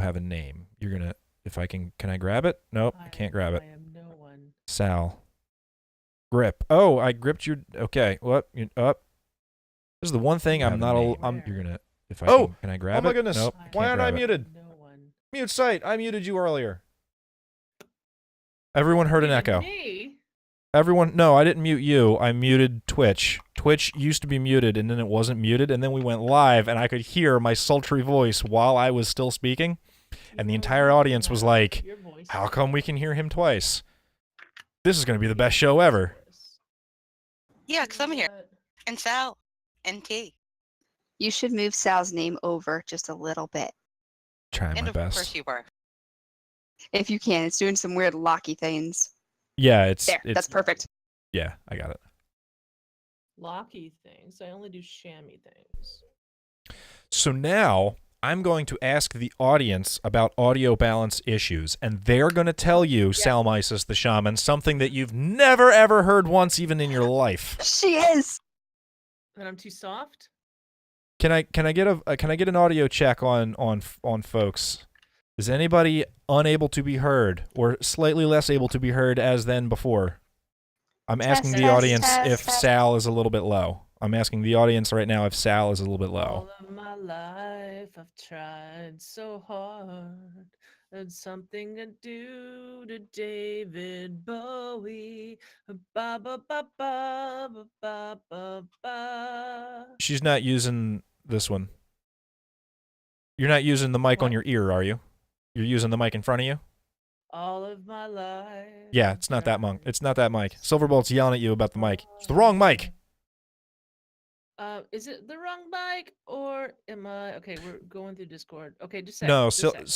have a name. You're gonna, if I can I grab it? Nope, I can't grab it. I am no one. Sal. Grip. Oh, I gripped your, okay, what? Up. This is the one thing I'm not, you're gonna, if I can I grab it? Oh my goodness. Nope, Why aren't I muted? No one. Mute site. I muted you earlier. Everyone heard an echo. Me? Everyone, no, I didn't mute you. I muted Twitch. Twitch used to be muted, and then it wasn't muted, and then we went live, and I could hear my sultry voice while I was still speaking, and the entire audience was like, how come we can hear him twice? This is going to be the best show ever. Yeah, because I'm here. And Sal. And T. You should move Sal's name over just a little bit. Trying my best. And of course you were. If you can. It's doing some weird locky things. Yeah, it's... There, that's perfect. Yeah, I got it. Locky things. I only do chamois things. So now, I'm going to ask the audience about audio balance issues, and they're going to tell you, Salmisis the Shaman, something that you've never ever heard once even in your life. She is! That I'm too soft? Can I get an audio check on folks? Is anybody unable to be heard or slightly less able to be heard as than before? I'm asking the audience if Sal is a little bit low. I'm asking the audience right now if Sal is a little bit low. All of my life I've tried so hard. And something to do to David Bowie. Ba ba ba ba ba ba ba ba. She's not using this one. You're not using the mic on your ear, are you? You're using the mic in front of you? All of my life. Yeah, it's not that monk. It's not that mic. Silverbolt's yelling at you about the mic. It's the wrong mic. Is it the wrong mic or am I okay? We're going through Discord. Okay, just a No, second.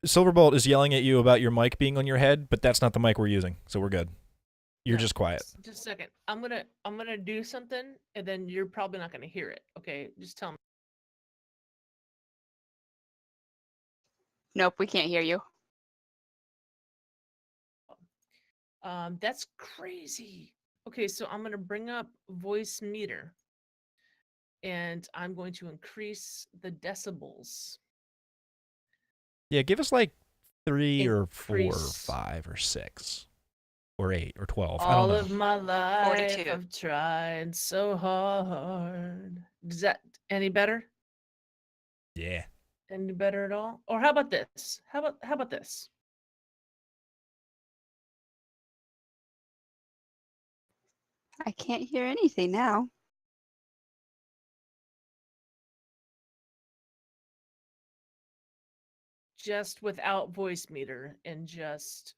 Silverbolt is yelling at you about your mic being on your head, but that's not the mic we're using, so we're good. You're just quiet. Just a second. I'm gonna do something, and then you're probably not gonna hear it. Okay, just tell me. Nope, we can't hear you. That's crazy. Okay, so I'm gonna bring up voice meter, and I'm going to increase the decibels. Yeah, give us like 3 or 4 or 5 or 6 or 8 or 12. I don't know. All of my life 42. I've tried so hard. Is that any better? Yeah. Any better at all? Or how about this? How about this? I can't hear anything now. Just without voice meter and just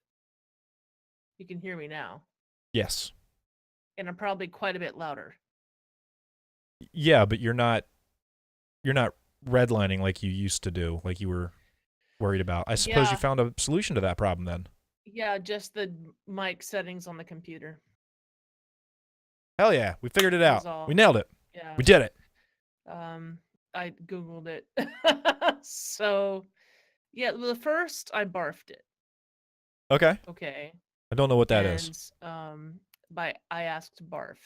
you can hear me now. Yes. And I'm probably quite a bit louder. Yeah, but you're not redlining like you used to do, like you were worried about. I suppose you found a solution to that problem then. Yeah, just the mic settings on the computer. Hell yeah, we figured it out. all. We nailed it. Yeah. We did it. I Googled it. So, yeah, well, first I barfed it. Okay. Okay. I don't know what that is. I asked barf.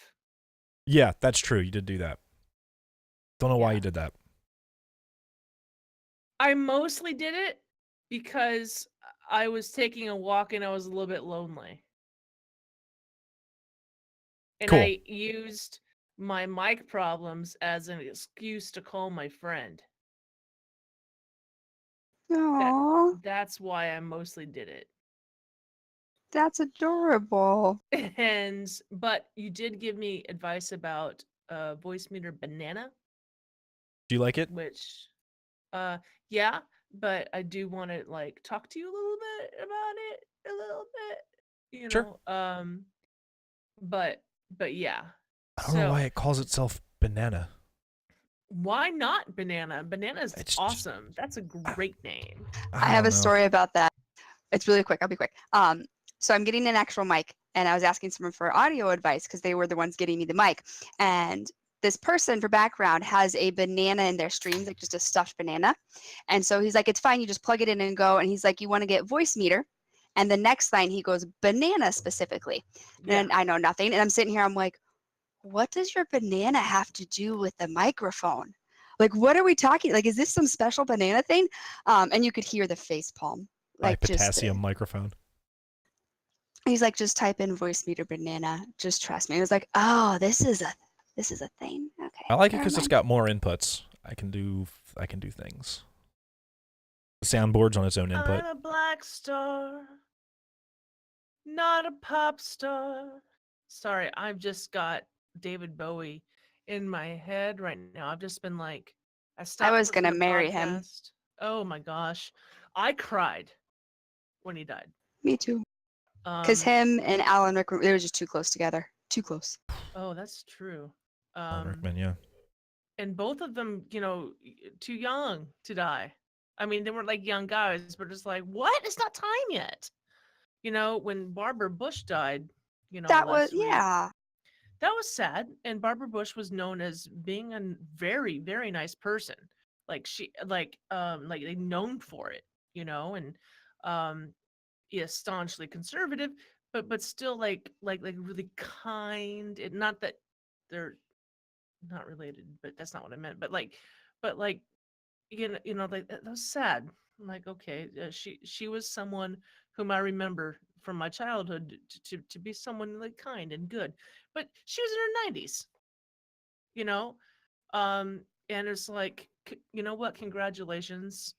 Yeah, that's true. You did do that. Don't know why you did that. I mostly did it because I was taking a walk and I was a little bit lonely. And Cool. I used my mic problems as an excuse to call my friend. Aww, That's why I mostly did it. that's adorable. But you did give me advice about voice meter banana. Do you like it? Which, yeah, but I do want to like talk to you a little bit about it, a little bit, you know. Sure. But yeah. I don't know why it calls itself banana. Why not banana? Banana's awesome. That's a great name. I have a story about that. It's really quick. I'll be quick. So I'm getting an actual mic, and I was asking someone for audio advice because they were the ones getting me the mic. And this person for background has a banana in their streams, like just a stuffed banana. And so he's like, it's fine. You just plug it in and go. And he's like, you want to get voice meter. And the next line, he goes, banana specifically. Yeah. And I know nothing. And I'm sitting here, I'm like, what does your banana have to do with the microphone? Like, what are we talking? Like, is this some special banana thing? And you could hear the face palm. My Like, just potassium microphone. he's like, just type in voice meter banana. Just trust me. It was like, oh, this is a thing. Okay. I like it never because it's mind. got more inputs. I can do things. The soundboard's on its own input. I'm a black star, not a pop star. Sorry, I've just got David Bowie in my head right now. I've just been like, I stopped. was listening gonna to marry him. podcast. Oh my gosh, I cried when he died. Me too. Because Um, him and Alan Rickman, they were just too close together. Too close. oh, that's true. Alan Rickman, yeah. And both of them, too young to die. I mean, they weren't like young guys, but it's like, what? It's not time yet. When Barbara Bush died, That was, last week, yeah. that was sad. And Barbara Bush was known as being a very, very nice person. Like like they known for it, and yeah, staunchly conservative, but still like really kind. And not that they're not related, but that's not what I meant. But like that was sad. I'm like, okay, she was someone whom I remember from my childhood to be someone like kind and good, but she was in her 90s, you know, and it's like, you know what? Congratulations,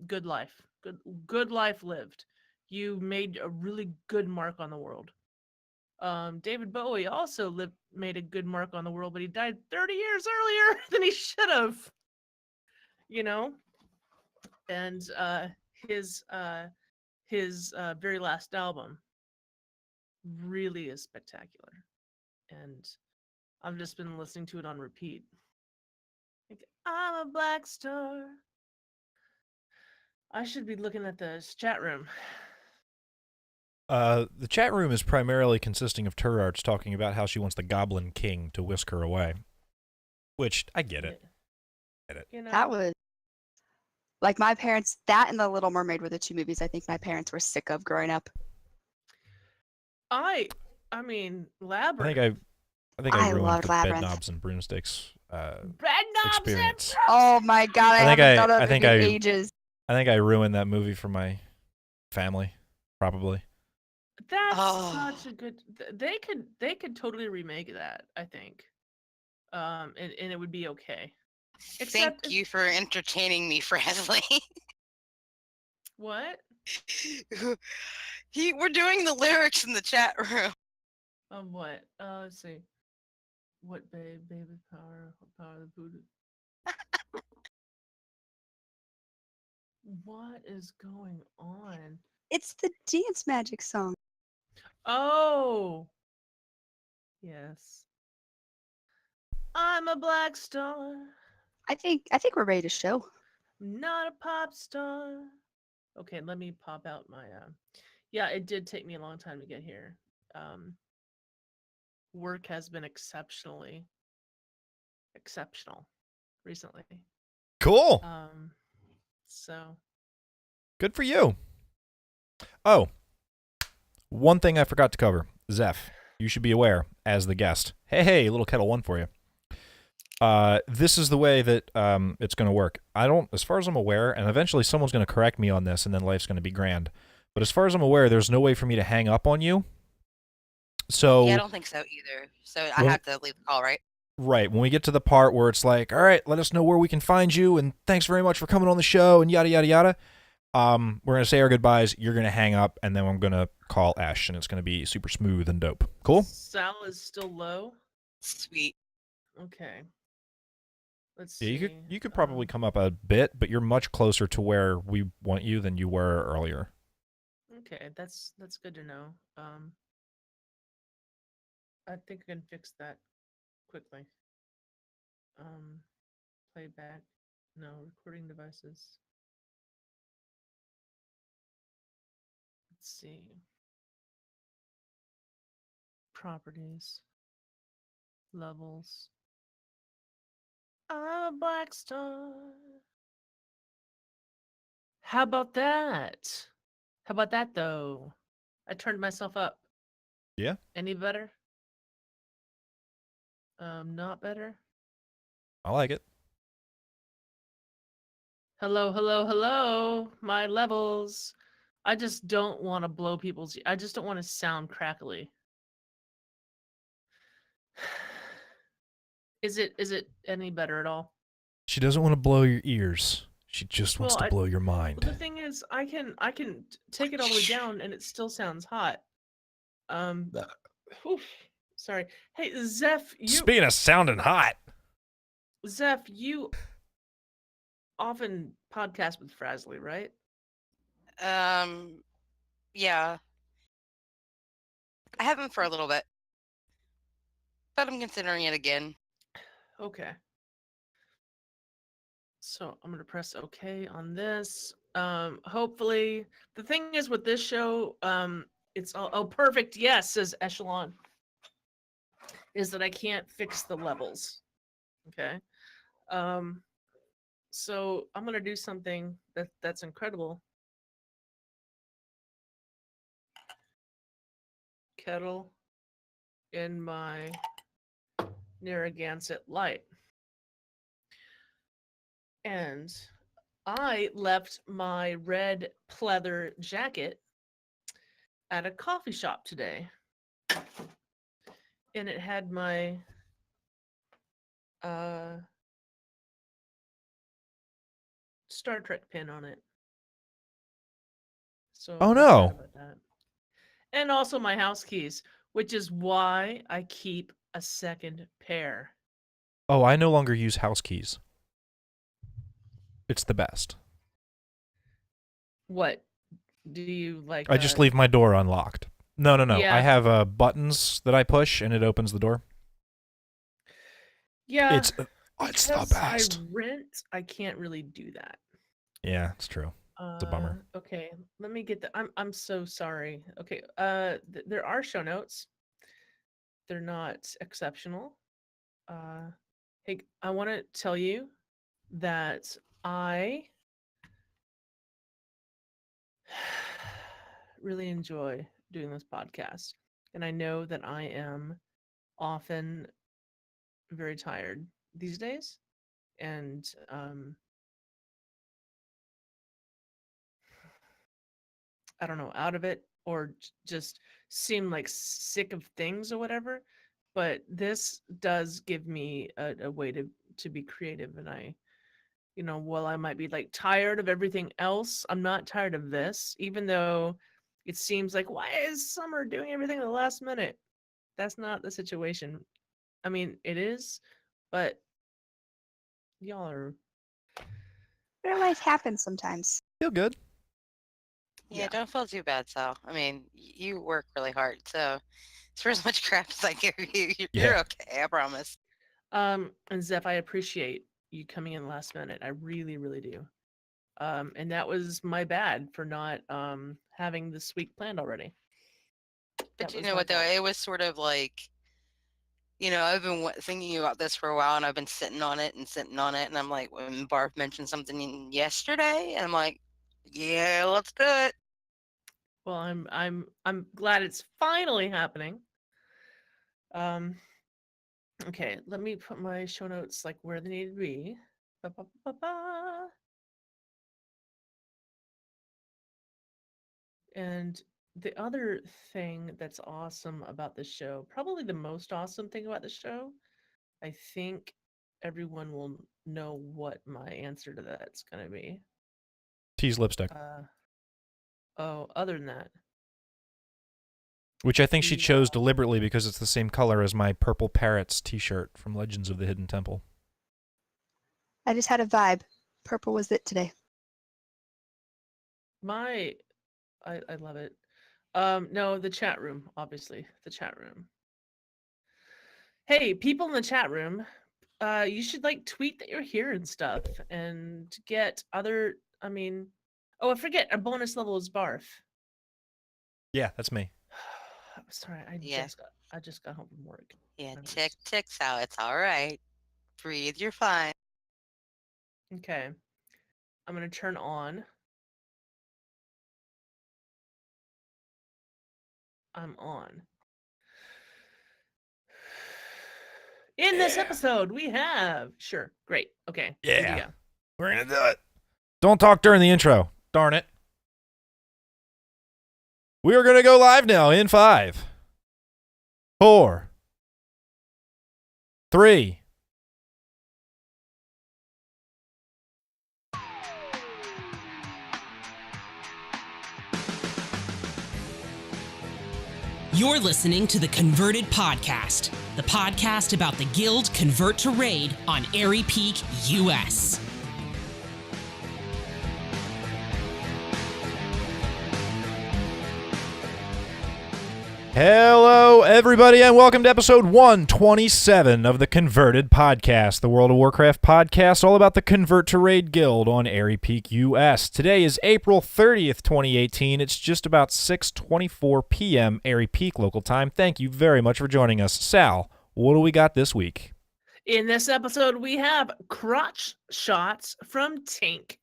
good life, good life lived. You made a really good mark on the world. David Bowie also made a good mark on the world, but he died 30 years earlier than he should have. You know, and his very last album really is spectacular, and I've just been listening to it on repeat. Like, I'm a black star. I should be looking at the chat room. The chat room is primarily consisting of Turarts talking about how she wants the Goblin King to whisk her away. Which, I get it. That was like my parents. That and The Little Mermaid were the two movies I think my parents were sick of growing up. I mean, Labyrinth. I think I ruined loved the Labyrinth. Bed Knobs and Broomsticks Bed Knobs experience. Oh my god, I haven't thought of it in ages. I think I ruined that movie for my family, probably. That's Oh. such a good. They could totally remake that. I think, and it would be okay. Thank you for entertaining me, Presley. What? We're doing the lyrics in the chat room. What? Let's see. What baby power of the voodoo? What is going on? It's the Dance Magic song. Oh, yes. I'm a black star. I think we're ready to show. Not a pop star. Okay, let me pop out my yeah, it did take me a long time to get here. Work has been exceptional recently. Cool. So Good for you. Oh, one thing I forgot to cover. Zeph, you should be aware as the guest. Hey, little kettle one for you. This is the way that it's going to work. As far as I'm aware, and eventually someone's going to correct me on this, and then life's going to be grand. But as far as I'm aware, there's no way for me to hang up on you. So Yeah, I don't think so either. So I have to leave the call, right? Right. When we get to the part where it's like, all right, let us know where we can find you, and thanks very much for coming on the show, and yada, yada, yada. We're going to say our goodbyes. You're going to hang up, and then I'm going to call Ash, and it's going to be super smooth and dope. Cool? Sal is still low. Sweet. Okay. Let's Yeah, see. you could probably come up a bit, but you're much closer to where we want you than you were earlier. Okay, that's good to know. I think I can fix that quickly. Playback. No, recording devices. Let's see. Properties. Levels. I'm a black star. How about that? How about that though? I turned myself up. Yeah. Any better? Not better. I like it. Hello, hello, hello. My levels. I just don't want to blow people's. I just don't want to sound crackly. Is it any better at all? She doesn't want to blow your ears. She just wants Well, to blow your Well, mind. the thing is, I can take it all the way down, and it still sounds hot. Oof, sorry. Hey, Speaking of sounding hot. Zeph, you often podcast with Frasley, right? Yeah. I haven't for a little bit, but I'm considering it again. Okay. So I'm gonna press OK on this. Hopefully, the thing is with this show, it's all oh perfect. Yes, says Echelon. Is that I can't fix the levels. Okay. So I'm gonna do something that's incredible. Kettle in my Narragansett Light. And I left my red pleather jacket at a coffee shop today. And it had my Star Trek pin on it. So Oh, I'm no. sad about that. And also my house keys, which is why I keep a second pair. Oh, I no longer use house keys. It's the best. What do you like? I just leave my door unlocked. No. Yeah. I have buttons that I push and it opens the door. Yeah, It's the because best. I rent, I can't really do that. Yeah, it's true. It's a bummer. Okay, let me get the. I'm so sorry. Okay, there are show notes. They're not exceptional. Hey, I want to tell you that I really enjoy doing this podcast, and I know that I am often very tired these days, and I don't know, out of it or just seem like sick of things or whatever. But this does give me a way to be creative. And while I might be like tired of everything else, I'm not tired of this, even though it seems like, why is Summer doing everything at the last minute? That's not the situation. I mean, it is, but y'all are. Real life happens sometimes. Feel good. Yeah, Yeah. don't feel too bad, Sal. I mean, you work really hard, so for as much crap as I give you, you're Yeah. okay, I promise. And Zeph, I appreciate you coming in last minute. I really, really do. And that was my bad for not having this week planned already. But That you was know my what, though? fault. It was sort of like, I've been thinking about this for a while, and I've been sitting on it, and I'm like, when Barb mentioned something yesterday, and I'm like, yeah, let's do it. Well, I'm glad it's finally happening. Okay, let me put my show notes like where they need to be. Ba-ba-ba-ba. And the other thing that's awesome about the show, probably the most awesome thing about the show, I think everyone will know what my answer to that's going to be. Tease lipstick. Other than that, Which I think she the, chose deliberately because it's the same color as my Purple Parrots t-shirt from Legends of the Hidden Temple. I just had a vibe. Purple was it today. I love it. No, the chat room, obviously, the chat room. Hey, people in the chat room, you should like tweet that you're here and stuff, and get other. I mean, oh, I forget. Our bonus level is Barf. Yeah, that's me. Sorry, I Yeah. just got home from work. Yeah, I'm tick, just- tick, Sal. It's all right. Breathe, you're fine. Okay, I'm gonna turn on. I'm on. In this episode, we have great. Okay, here we Yeah. go. We're gonna do it. Don't talk during the intro. Darn it. We are going to go live now in 5, 4, 3. You're listening to the Converted Podcast, the podcast about the Guild Convert to Raid on Airy Peak, US. Hello, everybody, and welcome to episode 127 of the Converted Podcast, the World of Warcraft podcast all about the Convert to Raid Guild on Airy Peak, US. Today is April 30th, 2018. It's just about 6:24 p.m. Airy Peak local time. Thank you very much for joining us. Sal, what do we got this week? In this episode, we have crotch shots from Tink,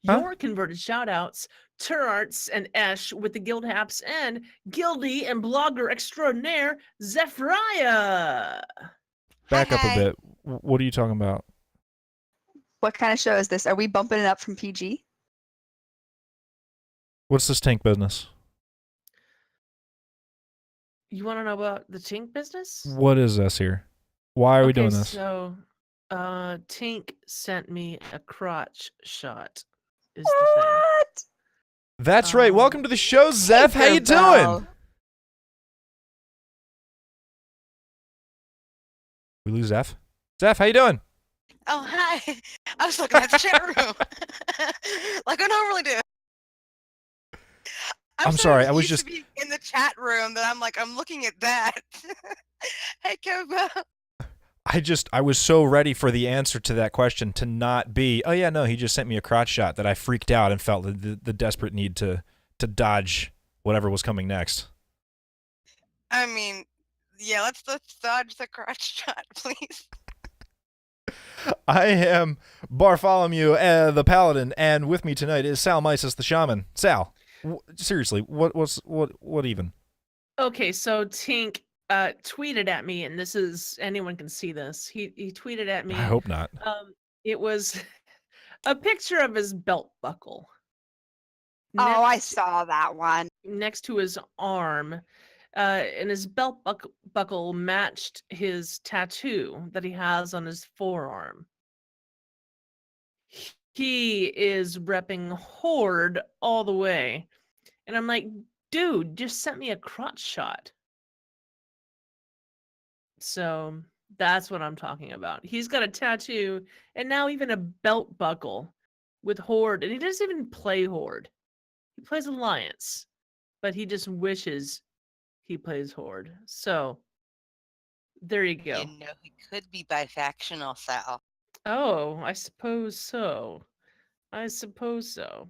Huh? your converted shoutouts, Turarts and Esh with the guild haps, and Guildie and blogger extraordinaire Zephirah. Back up a Hi. bit. What are you talking about? What kind of show is this? Are we bumping it up from PG? What's this tank business? You want to know about the Tink business? What is this here? Why are we doing this? So, Tink sent me a crotch shot. Is the thing. What? That's right. Welcome to the show, Zeph. How you doing? Tinkerbell. We lose Zeph? Zeph, how you doing? Oh, hi. I was looking at the chat room. Like I normally do. I'm so sorry, I was used to be in the chat room that I'm looking at that. Hey, Kobo. I was so ready for the answer to that question to not be, oh yeah, no, he just sent me a crotch shot, that I freaked out and felt the desperate need to dodge whatever was coming next. I mean, yeah, let's dodge the crotch shot, please. I am Bartholomew, the Paladin, and with me tonight is Sal Mysis, the Shaman. Sal, seriously, what even? Okay, so Tink tweeted at me, and this is, anyone can see this. He tweeted at me. I hope not. It was a picture of his belt buckle. Oh, I saw that one. Next to his arm, and his belt buckle matched his tattoo that he has on his forearm. He is repping Horde all the way. And I'm like, dude, just sent me a crotch shot. So that's what I'm talking about. He's got a tattoo and now even a belt buckle with Horde. And he doesn't even play Horde. He plays Alliance. But he just wishes he plays Horde. So there you go. You know, he could be bifactional, Sal. Oh, I suppose so. I suppose so.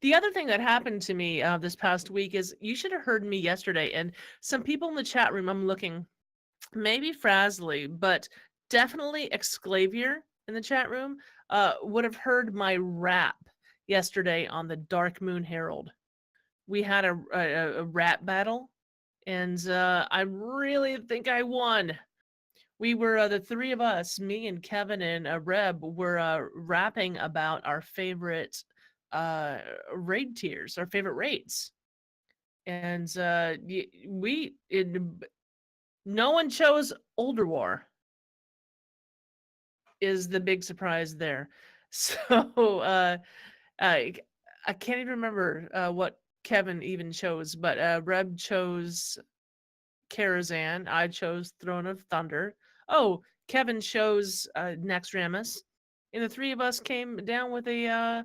The other thing that happened to me this past week is you should have heard me yesterday, and some people in the chat room, I'm looking, maybe Frasley, but definitely Exclavier in the chat room would have heard my rap yesterday on the Dark Moon Herald. We had a rap battle, and I really think I won. We were, the three of us, me and Kevin and Reb, were rapping about our favorite raid tiers, our favorite raids. And no one chose Older War, is the big surprise there. So I can't even remember what Kevin even chose, but Reb chose Karazhan. I chose Throne of Thunder. Oh, Kevin chose Next Ramus, and the three of us came down with a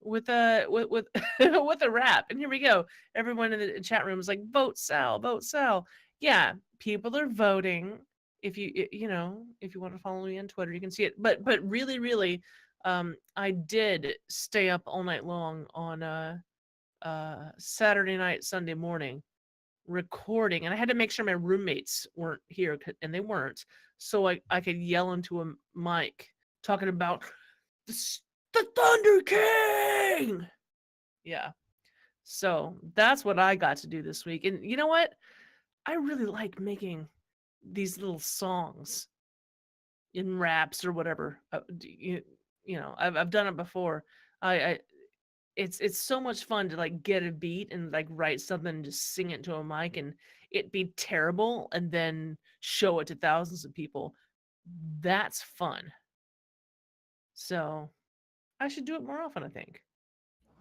with with a rap. And here we go. Everyone in the chat room is like, vote Sal, vote Sal. Yeah, people are voting. If you if you want to follow me on Twitter, you can see it. But really, I did stay up all night long on Saturday night, Sunday morning, recording, and I had to make sure my roommates weren't here, and they weren't, so I could yell into a mic talking about the Thunder King. Yeah, so that's what I got to do this week. And you know what? I really like making these little songs in raps or whatever. You know, I've done it before. I it's so much fun to like get a beat and like write something and just sing it to a mic and it be terrible and then show it to thousands of people. That's fun. So I should do it more often, I think.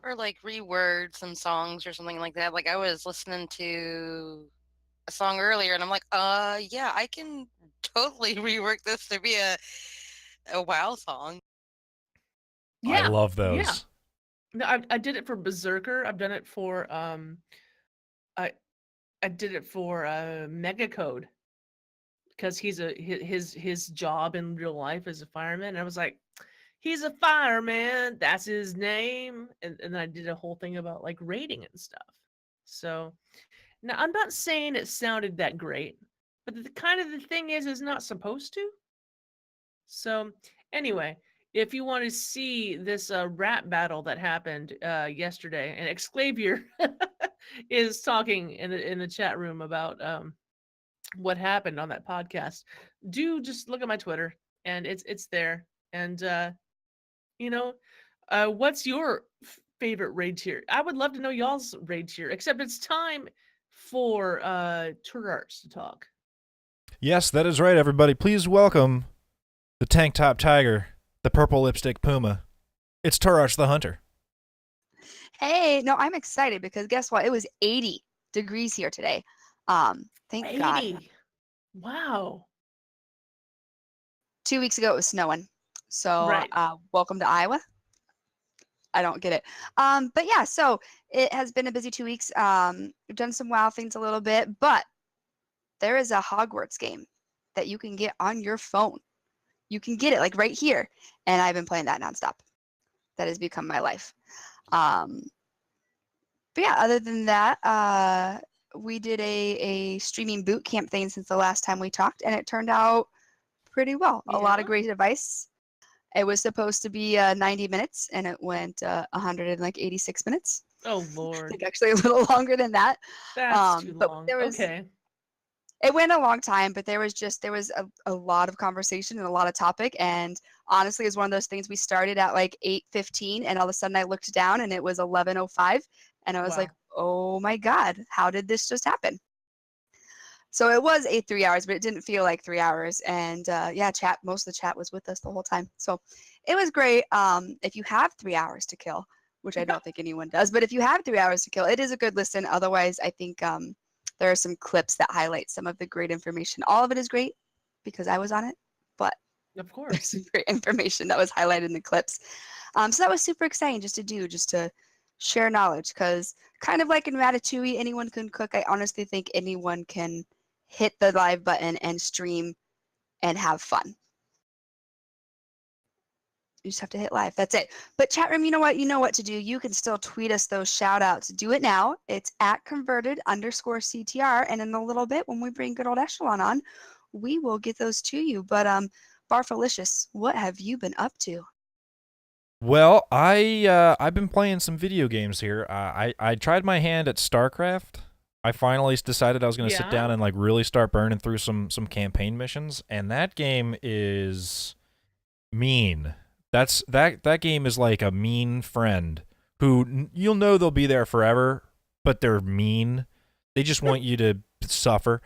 Or like reword some songs or something like that. Like I was listening to a song earlier and I'm like, yeah, I can totally rework this to be a WoW song. I Yeah. love Yeah. those. No, I did it for Berserker. I've done it for I did it for Mega Code because his job in real life is a fireman. And I was like, he's a fireman, that's his name. And I did a whole thing about like rating and stuff. So now I'm not saying it sounded that great, but the kind of the thing is not supposed to. So anyway, if you want to see this rap battle that happened yesterday, and Exclavier is talking in the chat room about what happened on that podcast, do just look at my Twitter, and it's there. And you know, what's your favorite raid tier? I would love to know y'all's raid tier. Except it's time for Turarts to talk. Yes, that is right, everybody. Please welcome the tank top tiger, the purple lipstick puma. It's Tarash the Hunter. Hey, no, I'm excited because guess what? It was 80 degrees here today. Thank God. 80. Wow. 2 weeks ago it was snowing. So Right. welcome to Iowa. I don't get it. But yeah, so it has been a busy 2 weeks. We've done some WoW things a little bit, but there is a Hogwarts game that you can get on your phone. You can get it like right here. And I've been playing that nonstop. That has become my life. But yeah, other than that, we did a streaming boot camp thing since the last time we talked, and it turned out pretty well. A lot of Yeah? great advice. It was supposed to be 90 minutes, and it went 186 minutes. Oh I Lord. think actually a little longer than that. That's too But long. there was Okay. it went a long time, but there was a lot of conversation and a lot of topic. And honestly, it's one of those things we started at like 8:15, and all of a sudden I looked down and it was 11:05, and I was like, oh my God, how did this just happen? So it was 3 hours, but it didn't feel like 3 hours. And yeah, most of the chat was with us the whole time. So it was great. If you have 3 hours to kill, which I don't think anyone does, but if you have 3 hours to kill, it is a good listen. Otherwise, I think there are some clips that highlight some of the great information. All of it is great because I was on it, but Of there's course. some great information that was highlighted in the clips. So that was super exciting just to share knowledge, because kind of like in Ratatouille, anyone can cook. I honestly think anyone can hit the live button and stream and have fun. You just have to hit live. That's it. But chat room, you know what? You know what to do. You can still tweet us those shout outs. Do it now. It's at converted_CTR. And in a little bit, when we bring good old Echelon on, we will get those to you. But Barfalicious, what have you been up to? Well, I've been playing some video games here. I tried my hand at StarCraft. I finally decided I was going to sit Yeah? down and like really start burning through some campaign missions, and that game is mean. That game is like a mean friend who you'll know they'll be there forever, but they're mean. They just want you to suffer.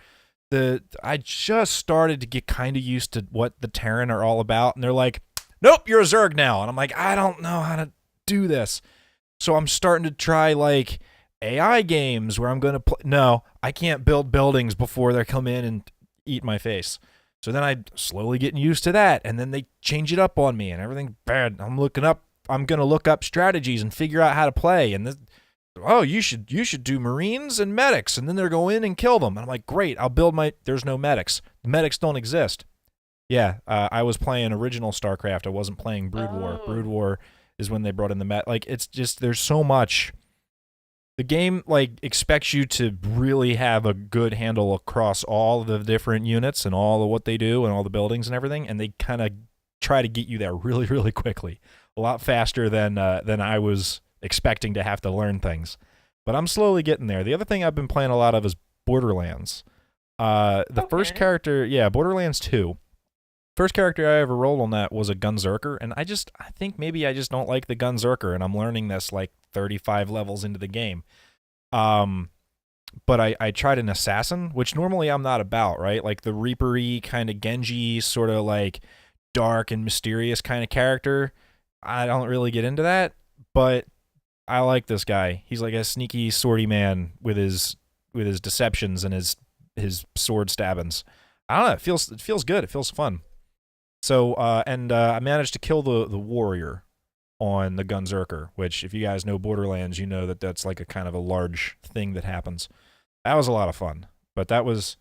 I just started to get kind of used to what the Terran are all about, and they're like, nope, you're a Zerg now. And I'm like, I don't know how to do this. So I'm starting to try like AI games where I'm going to play. No, I can't build buildings before they come in and eat my face. So then I'm slowly getting used to that, and then they change it up on me, and everything's bad. I'm going to look up strategies and figure out how to play. And this, oh, you should do Marines and medics, and then they're go in and kill them. And I'm like, great, I'll build there's no medics. The medics don't exist. Yeah, I was playing original StarCraft. I wasn't playing Brood War. Oh. Brood War is when they brought in the like. It's just there's so much. The game like expects you to really have a good handle across all the different units and all of what they do and all the buildings and everything, and they kind of try to get you there really, really quickly, a lot faster than I was expecting to have to learn things. But I'm slowly getting there. The other thing I've been playing a lot of is Borderlands. The first Okay. character, yeah, Borderlands 2. First character I ever rolled on that was a Gunzerker, and I think maybe I just don't like the Gunzerker, and I'm learning this like 35 levels into the game. But I tried an assassin, which normally I'm not about, right? Like the Reaper-y kind of Genji, sort of like dark and mysterious kind of character. I don't really get into that, but I like this guy. He's like a sneaky, swordy man with his deceptions and his sword stabbings. I don't know. It feels good. It feels fun. So I managed to kill the warrior on the Gunzerker, which if you guys know Borderlands, you know that that's like a kind of a large thing that happens. That was a lot of fun. But that was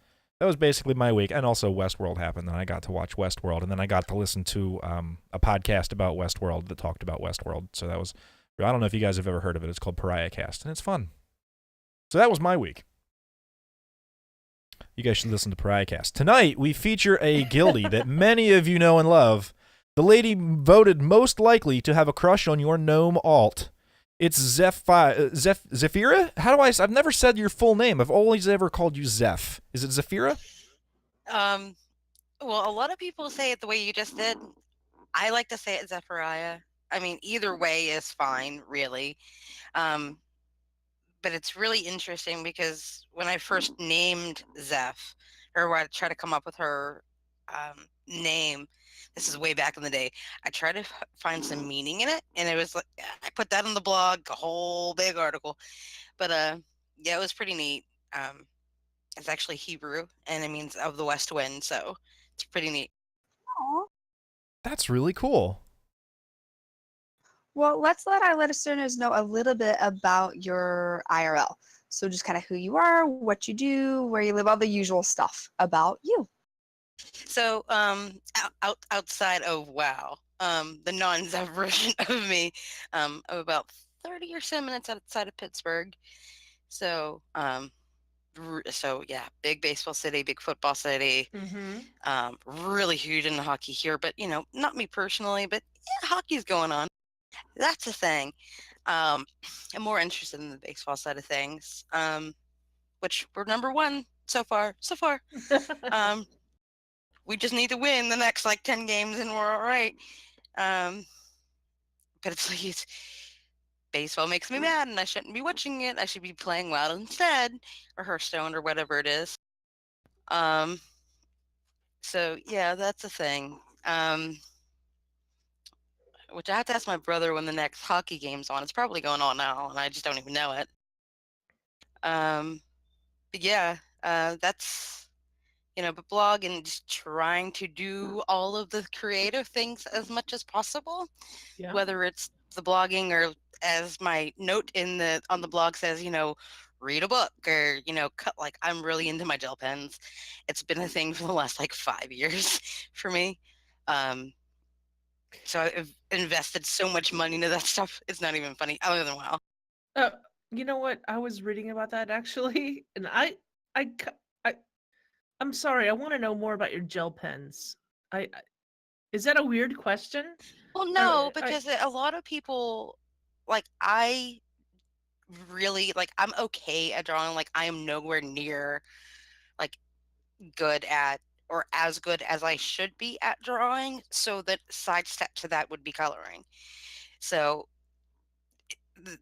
basically my week, and also Westworld happened, and I got to watch Westworld, and then I got to listen to a podcast about Westworld that talked about Westworld. So that was, I don't know if you guys have ever heard of it. It's called Pariah Cast, and it's fun. So that was my week. You guys should listen to Pariah Cast. Tonight, we feature a guildie that many of you know and love. The lady voted most likely to have a crush on your gnome alt. It's Zephirah? I've never said your full name. I've always ever called you Zeph. Is it Zephirah? Well, a lot of people say it the way you just did. I like to say it Zephirah. I mean, either way is fine, really. But it's really interesting because when I first named Zeph, or when I tried to come up with her name, this is way back in the day, I tried to find some meaning in it, and it was like, I put that on the blog, a whole big article. But yeah, it was pretty neat. It's actually Hebrew, and it means of the west wind, so it's pretty neat. Aw. That's really cool. Well, let's let our listeners know a little bit about your IRL. So just kind of who you are, what you do, where you live, all the usual stuff about you. So outside of WoW, the non-Zev version of me, I'm about 30 or so minutes outside of Pittsburgh. So yeah, big baseball city, big football city. Really huge into hockey here, but not me personally, but yeah, hockey's going on. That's a thing. I'm more interested in the baseball side of things, which we're number one so far. We just need to win the next like 10 games and we're all right. But it's like baseball makes me mad and I shouldn't be watching it. I should be playing WoW instead, or Hearthstone or whatever it is. So yeah, that's a thing. Which I have to ask my brother when the next hockey game's on. It's probably going on now, and I just don't even know it. But yeah, that's but blog and just trying to do all of the creative things as much as possible. Yeah. Whether it's the blogging or, as my note on the blog says, read a book or cut. Like, I'm really into my gel pens. It's been a thing for the last like 5 years for me. So I've invested so much money into that stuff. It's not even funny. Other than WoW. You know what? I was reading about that actually, and I'm sorry. I want to know more about your gel pens. Is that a weird question? Well, no, because a lot of people, like, I really I'm okay at drawing. Like, I am nowhere near like good at or as good as I should be at drawing. So the side step to that would be coloring. So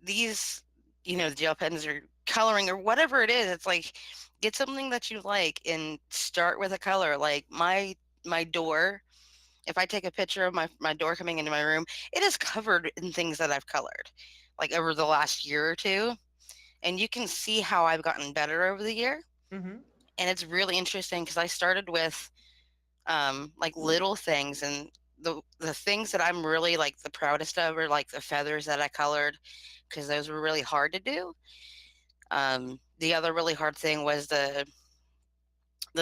these, the gel pens or coloring or whatever it is, it's like, get something that you like and start with a color. Like my door, if I take a picture of my door coming into my room, it is covered in things that I've colored like over the last year or two. And you can see how I've gotten better over the year. Mm-hmm. And it's really interesting because I started with like little things, and the things that I'm really like the proudest of are like the feathers that I colored, because those were really hard to do. The other really hard thing was the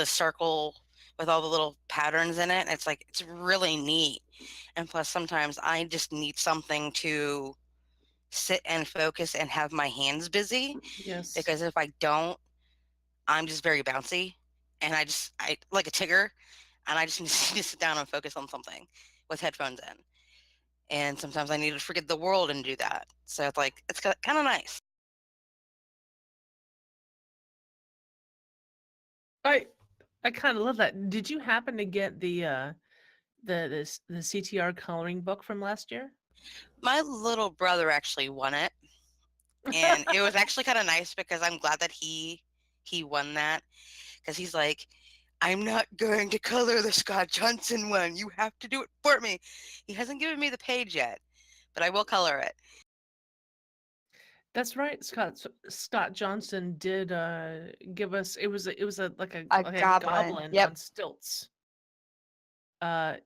circle with all the little patterns in it. It's like, it's really neat. And plus sometimes I just need something to sit and focus and have my hands busy, Yes. because if I don't, I'm just very bouncy, and I like a Tigger, and I just need to sit down and focus on something with headphones in. And sometimes I need to forget the world and do that. So it's like, it's kind of nice. I kind of love that. Did you happen to get the the CTR coloring book from last year? My little brother actually won it, and it was actually kind of nice because I'm glad that he won that, because he's like, I'm not going to color the Scott Johnson one. You have to do it for me. He hasn't given me the page yet, but I will color it. That's right. Scott Johnson did give us. It was a like A a goblin. goblin Yep. on stilts. Oh,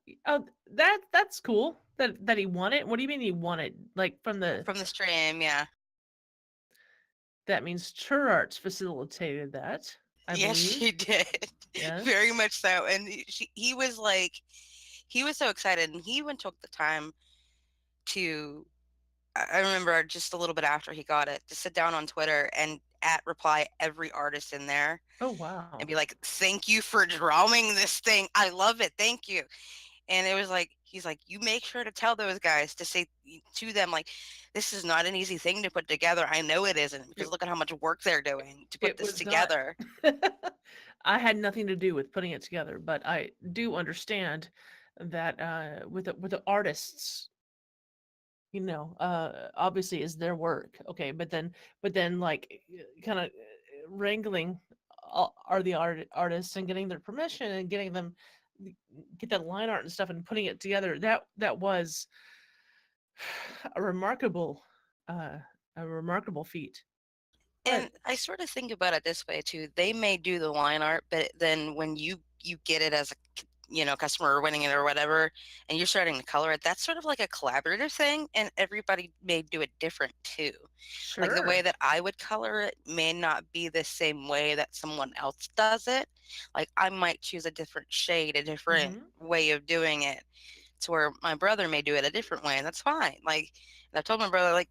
that's cool that he won it. What do you mean he won it? Like from the From the stream, yeah. that means Chur Arts facilitated that, I Yes, believe. she did. Yes. Very much so. And he was like, he was so excited, and he even took the time to, I remember just a little bit after he got it, to sit down on Twitter and reply every artist in there Oh wow. and be like, thank you for drawing this thing. I love it. Thank you. And it was like, he's like, you make sure to tell those guys to say to them, like, this is not an easy thing to put together. I know it isn't, because look at how much work they're doing to put It this was not. together. I had nothing to do with putting it together, but I do understand that with the artists, obviously is their work. Okay, but then like kind of wrangling are the artists and getting their permission and getting them get that line art and stuff and putting it together. That was a remarkable uh a remarkable feat. And I sort of think about it this way too. They may do the line art, but then when you get it as a customer or winning it or whatever, and you're starting to color it, that's sort of like a collaborative thing, and everybody may do it different too. Sure. Like the way that I would color it may not be the same way that someone else does it. Like I might choose a different shade, a different way of doing it, to where my brother may do it a different way, and that's fine. Like, and I told my brother, like,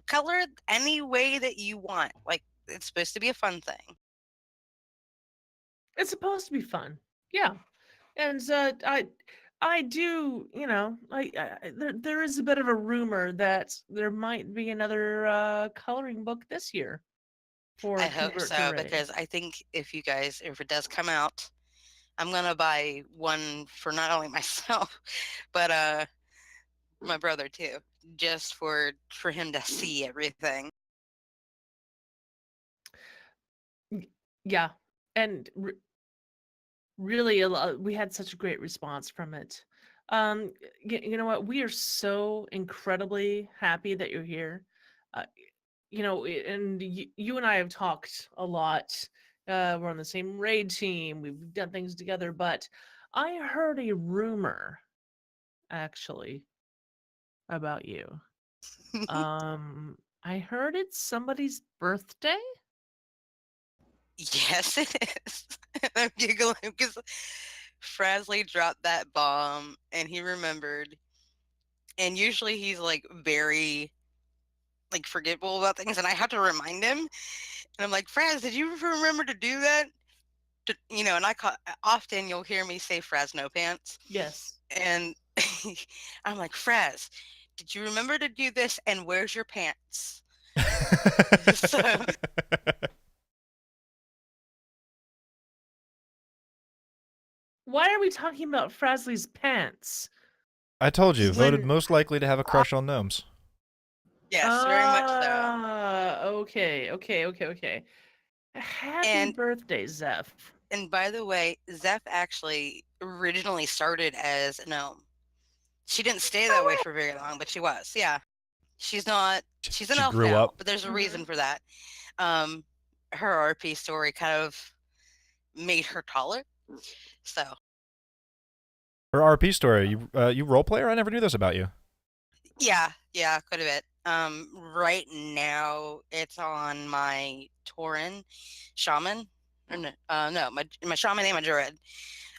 color it any way that you want. Like, it's supposed to be a fun thing. It's supposed to be fun. Yeah. And I do, there is a bit of a rumor that there might be another coloring book this year for I hope Convert to so, Raid. because I think if it does come out, I'm gonna buy one for not only myself, but my brother too, just for him to see everything. Yeah, and really, we had such a great response from it. You know what? We are so incredibly happy that you're here. Uh, and you and I have talked a lot. We're on the same raid team. We've done things together, but I heard a rumor, actually, about you. I heard it's somebody's birthday. Yes, it is. I'm giggling because Frasley dropped that bomb and he remembered. And usually he's like very like forgetful about things, and I have to remind him. And I'm like, Fraz, did you remember to do that? And often you'll hear me say Fraz no pants. Yes. And I'm like, Fraz, did you remember to do this? And where's your pants? So, why are we talking about Frasley's pants? I told you, voted When- most likely to have a crush on gnomes. yes, very much so. Okay. Happy And- birthday, Zeph. And by the way, Zeph actually originally started as a gnome. She didn't stay that way for very long, but she was. Yeah. She's an She elf grew now, up. but there's a reason for that. Her RP story kind of made her taller. So Her RP story. You role player? I never knew this about you. yeah, quite a bit. Right now it's on my Tauren shaman. Or no, my shaman and my druid.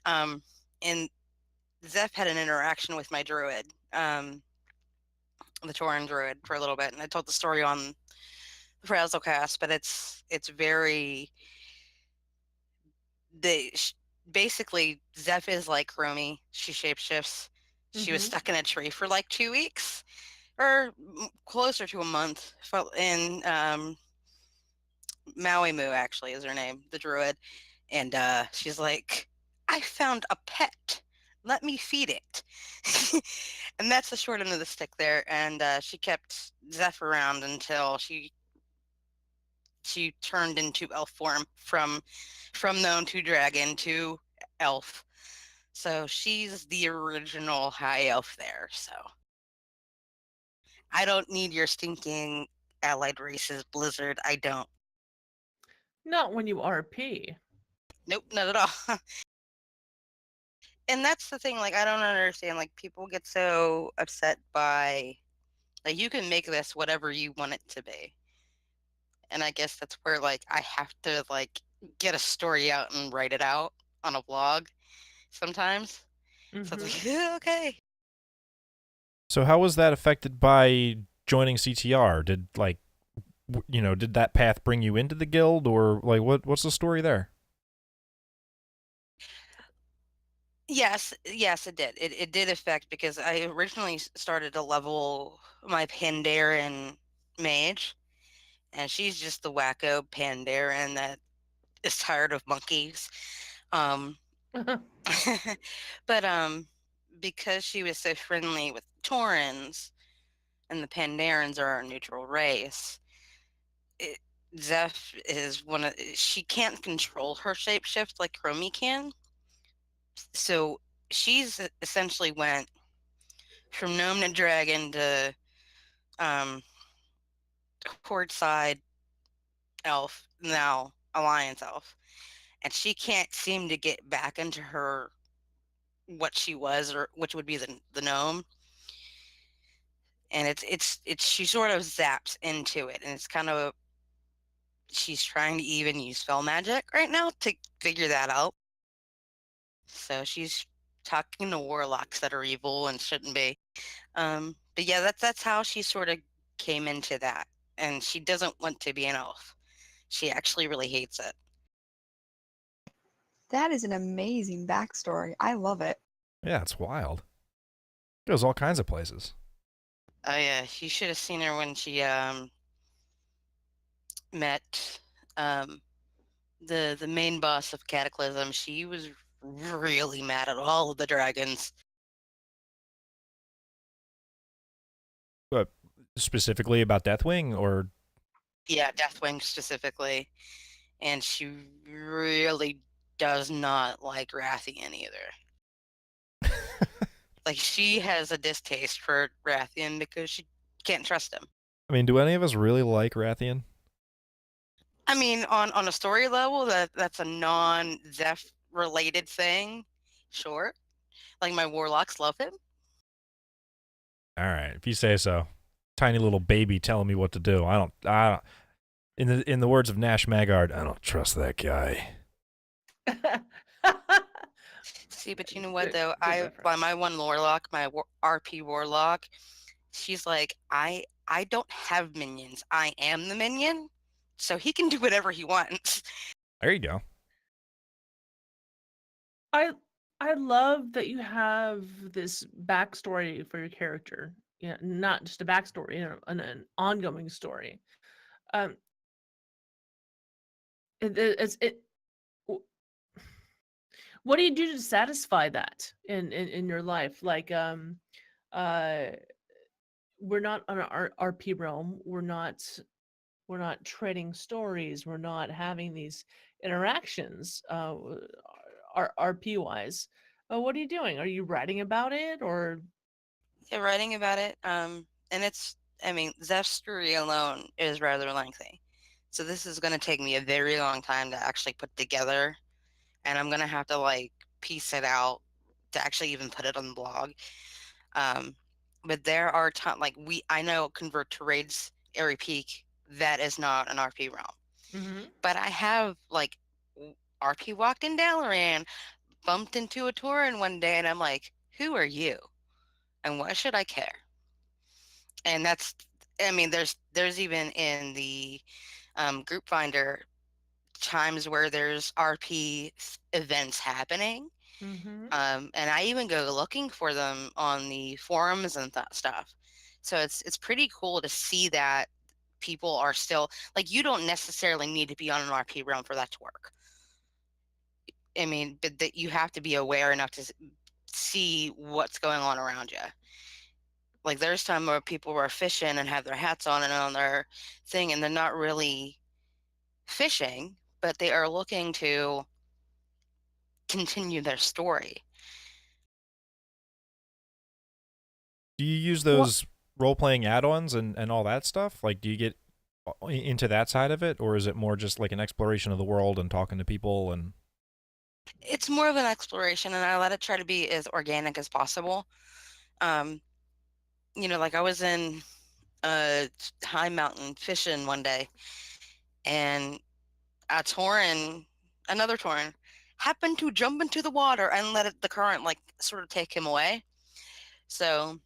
And Zeph had an interaction with my druid, the Tauren druid, for a little bit, and I told the story on the Frazzlecast, but it's very basically Zeph is like Romy. She shapeshifts. She was stuck in a tree for like 2 weeks, or closer to a month, in Maui Moo actually is her name, the druid, and she's like, I found a pet let me feed it. And that's the short end of the stick there. And she kept Zeph around until she turned into elf form from known to dragon to elf. So she's the original high elf there. So I don't need your stinking allied races, Blizzard. I don't. Not when you RP. Nope, not at all. And that's the thing, like, I don't understand. Like, people get so upset by, like, you can make this whatever you want it to be. And I guess that's where, like, I have to, like, get a story out and write it out on a blog sometimes. So it's like, yeah, okay. So how was that affected by joining CTR? Did did that path bring you into the guild, or like what's the story there? Yes, it did. It did affect because I originally started to level my Pandaren mage, and she's just the wacko Pandaren that is tired of monkeys. Um, but because she was so friendly with Taurens, and the Pandarens are a neutral race, it, Zeph is one of she can't control her shapeshift like Chromie can. So she's essentially went from gnome to dragon to um horde side elf, now alliance elf, and she can't seem to get back into her what she was, or which would be the gnome. And it's she sort of zaps into it, and it's kind of she's trying to even use spell magic right now to figure that out. So she's talking to warlocks that are evil and shouldn't be. But yeah, that's how she sort of came into that. And she doesn't want to be an elf. She actually really hates it. That is an amazing backstory. I love it. Yeah, it's wild. Goes all kinds of places. Oh yeah, you should have seen her when she met the main boss of Cataclysm. She was really mad at all of the dragons. But specifically about Deathwing, or Yeah, Deathwing specifically. And she really does not like Rathian either. Like, she has a distaste for Rathian because she can't trust him. I mean, do any of us really like Rathian? I mean, on a story level, that's a non-Zeph related thing. Sure. Like, my warlocks love him. All right, if you say so. Tiny little baby telling me what to do. I don't. In the words of Nash Magard, I don't trust that guy. See, but you know what Good- though? good reference. My one warlock, my RP warlock, she's like, I don't have minions. I am the minion, so he can do whatever he wants. There you go. I love that you have this backstory for your character. Yeah, not just a backstory, an ongoing story. Um, it. What do you do to satisfy that in your life? Like, uh, we're not on our RP realm. We're not trading stories. We're not having these interactions. RP wise, what are you doing? Are you writing about it, or Yeah, writing about it. And it's, I mean, Zeph's story alone is rather lengthy. So this is going to take me a very long time to actually put together. And I'm going to have to like piece it out to actually even put it on the blog. But there are like I know Convert to Raids, Airy Peak, that is not an RP realm. But I have like RP walked in Dalaran, bumped into a Tauren one day, and I'm like, who are you? And why should I care? And that's, I mean, there's even in the group finder times where there's RP events happening. And I even go looking for them on the forums and stuff. So it's pretty cool to see that people are still like, you don't necessarily need to be on an RP realm for that to work. I mean, but that you have to be aware enough to see what's going on around you. Like there's time where people were fishing and have their hats on and on their thing, and they're not really fishing, but they are looking to continue their story. Do you use Well- those role-playing add-ons and all that stuff? Like, do you get into that side of it, or is it more just like an exploration of the world and talking to people and... It's more of an exploration, and I let it try to be as organic as possible. Like I was in a high mountain fishing one day, and another tauren, happened to jump into the water and let the current like sort of take him away. So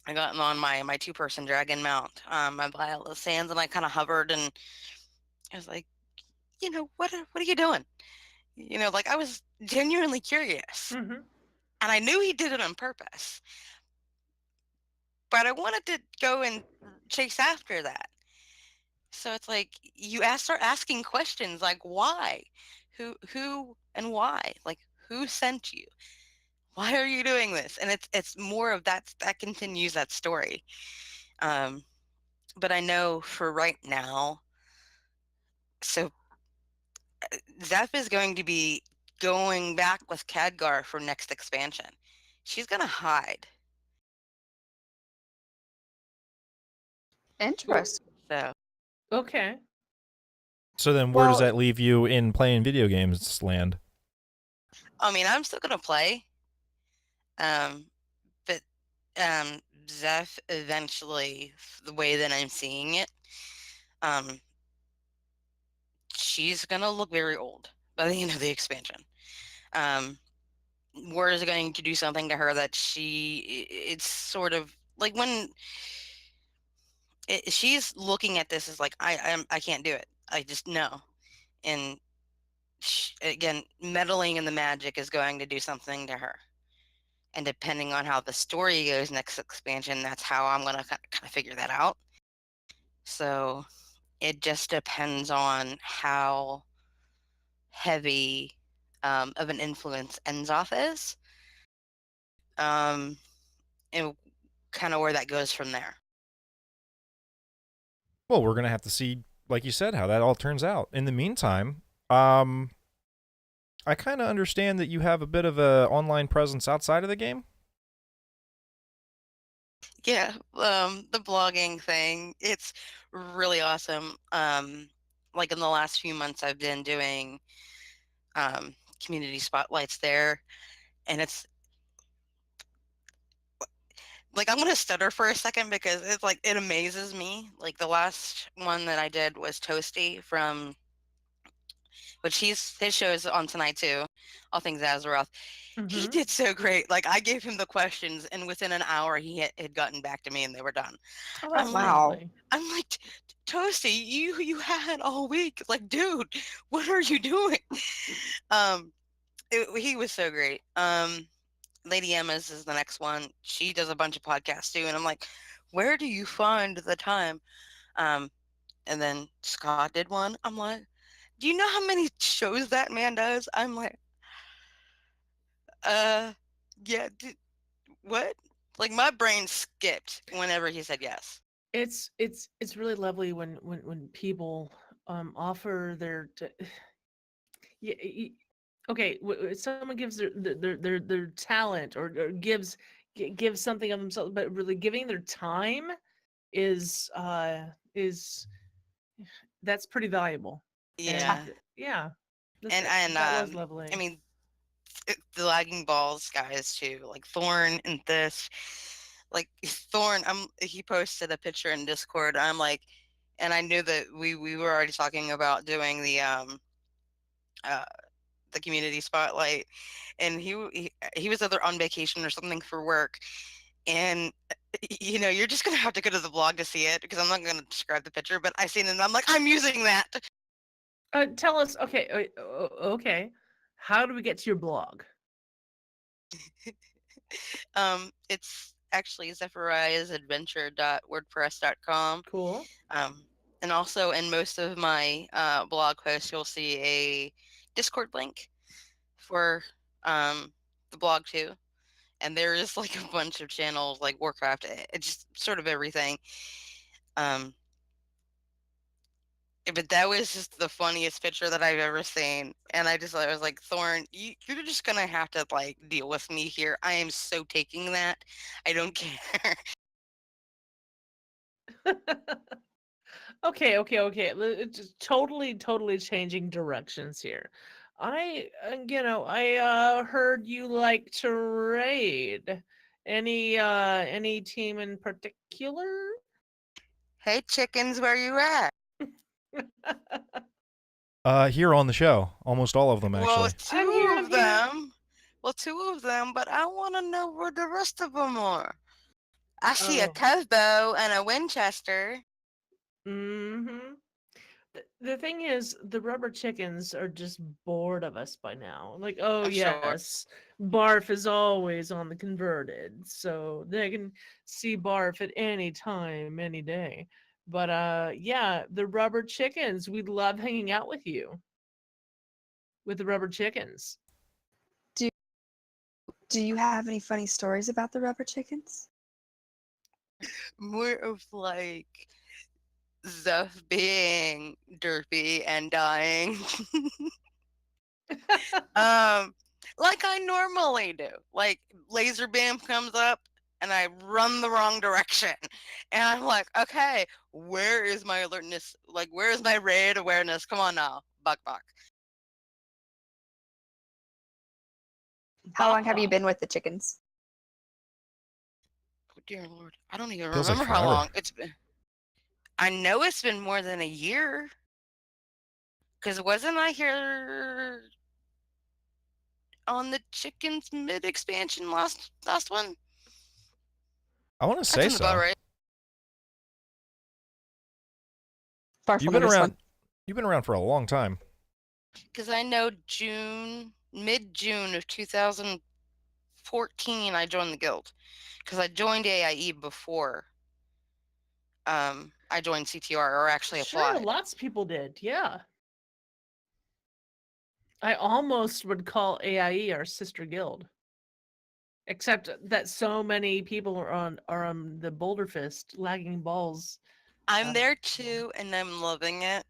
I got him on my two-person dragon mount, by all the sands, and I kind of hovered, and I was like, what are you doing? Like I was genuinely curious, Mm-hmm. and I knew he did it on purpose, but I wanted to go and chase after that. So it's like start asking questions like why, who, and why. Like who sent you? Why are you doing this? And it's more of that continues that story. But I know for right now, so Zeph is going to be going back with Khadgar for next expansion. She's gonna hide. Interesting. So Okay. So then where does Well- that leave you in playing video games land? I mean, I'm still gonna play. But Zeph eventually, the way that I'm seeing it, um, she's gonna look very old by the end of the expansion. War is going to do something to her that it's sort of like when she's looking at this as like I can't do it. I just know, and again, meddling in the magic is going to do something to her. And depending on how the story goes next expansion, that's how I'm gonna kind of figure that out. So it just depends on how heavy of an influence Enzoth is, and kind of where that goes from there. Well, we're gonna have to see, like you said, how that all turns out. In the meantime, I kind of understand that you have a bit of a online presence outside of the game. Yeah, the blogging thing, it's really awesome. Like in the last few months, I've been doing community spotlights there, and it's like I'm gonna stutter for a second because it's like it amazes me. Like the last one that I did was Toasty from, which his show is on tonight too, All Things Azeroth. He Mhm. did so great. Like I gave him the questions, and within an hour, he had gotten back to me, and they were done. Oh, that's Wow. lovely. I'm like, Toasty, you had all week. Like, dude, what are you doing? He was so great. Lady Emma's is the next one. She does a bunch of podcasts too, and I'm like, where do you find the time? And then Scott did one. I'm like, do you know how many shows that man does? I'm like, yeah, what? Like my brain skipped whenever he said yes. It's really lovely when people offer their yeah, okay, someone gives their talent or gives something of themselves, but really giving their time is that's pretty valuable. Yeah, And yeah, and that was lovely. I mean, the lagging balls guys too, like Thorn and this, like Thorn. He posted a picture in Discord. I'm like, and I knew that we were already talking about doing uh the community spotlight, and he was either on vacation or something for work, and you're just gonna have to go to the blog to see it because I'm not gonna describe the picture, but I seen it and I'm like, I'm using that. Tell us, okay, okay, how do we get to your blog? It's actually zephirahsadventure.wordpress.com. Cool. And also in most of my blog posts, you'll see a Discord link for the blog too. and there is like a bunch of channels like Warcraft, it's just sort of everything. But that was just the funniest picture that I've ever seen, and I was like, Thorn, you're just gonna have to like deal with me here. I am so taking that. I don't care. Okay. It's just totally changing directions here. I heard you like to raid. Any team in particular? Hey, chickens, where you at? Here on the show, almost all of them Well, actually. I'm here. I'm here. two of them, but I want to know where the rest of them are. I see a Oh. Cosbo and a Winchester. Mm-hmm. The thing is, the rubber chickens are just bored of us by now. Like, oh I'm sure. yes, Barf is always on the converted, so they can see Barf at any time, any day. But yeah, the rubber chickens, we love hanging out with you. With the rubber chickens. Do you have any funny stories about the rubber chickens? More of like Zeph being derpy and dying. Like I normally do. Like laser beam comes up and I run the wrong direction. And I'm like, okay, where is my alertness? Like, where is my raid awareness? Come on now. Buck. How long have you Baka. been with the chickens? Oh, dear Lord. I don't even Feels like remember how forever. long it's been. I know it's been more than a year. Because wasn't I here on the chickens mid expansion last one? I want to That say sounds about so. right. Barf You've on been this around. one. You've been around for a long time. Because I know mid-June of 2014, I joined the guild. Because I joined AIE before I joined CTR, or actually Sure, applied. lots of people did. Yeah. I almost would call AIE our sister guild. Except that so many people are on the Boulder Fist lagging balls. I'm there too, and I'm loving it.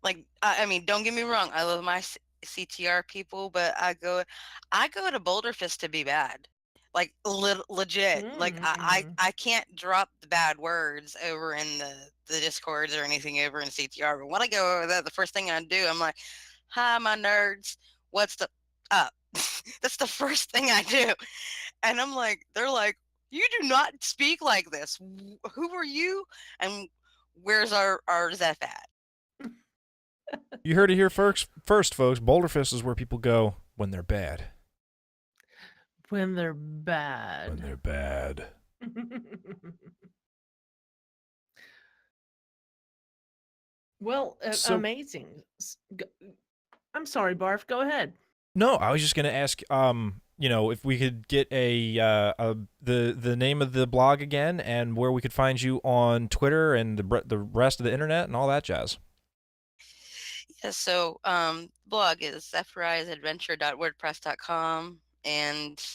Like, I mean, don't get me wrong, I love my CTR people, but I go to Boulder Fist to be bad. Like legit. Like I can't drop the bad words over in the discords or anything over in CTR. But when I go over there, the first thing I do, I'm like, "Hi, my nerds. What's the up?" That's the first thing I do, and I'm like, they're like, "You do not speak like this. Who are you? And where's our Zeph at?" You heard it here first, folks. Boulder Fist is where people go when they're bad. When they're bad. When they're bad. Well, So- amazing. I'm sorry, Barf. Go ahead. No, I was just gonna ask. If we could get the name of the blog again and where we could find you on Twitter and the rest of the internet and all that jazz. Yeah, so blog is zephyrahadventure.wordpress.com, and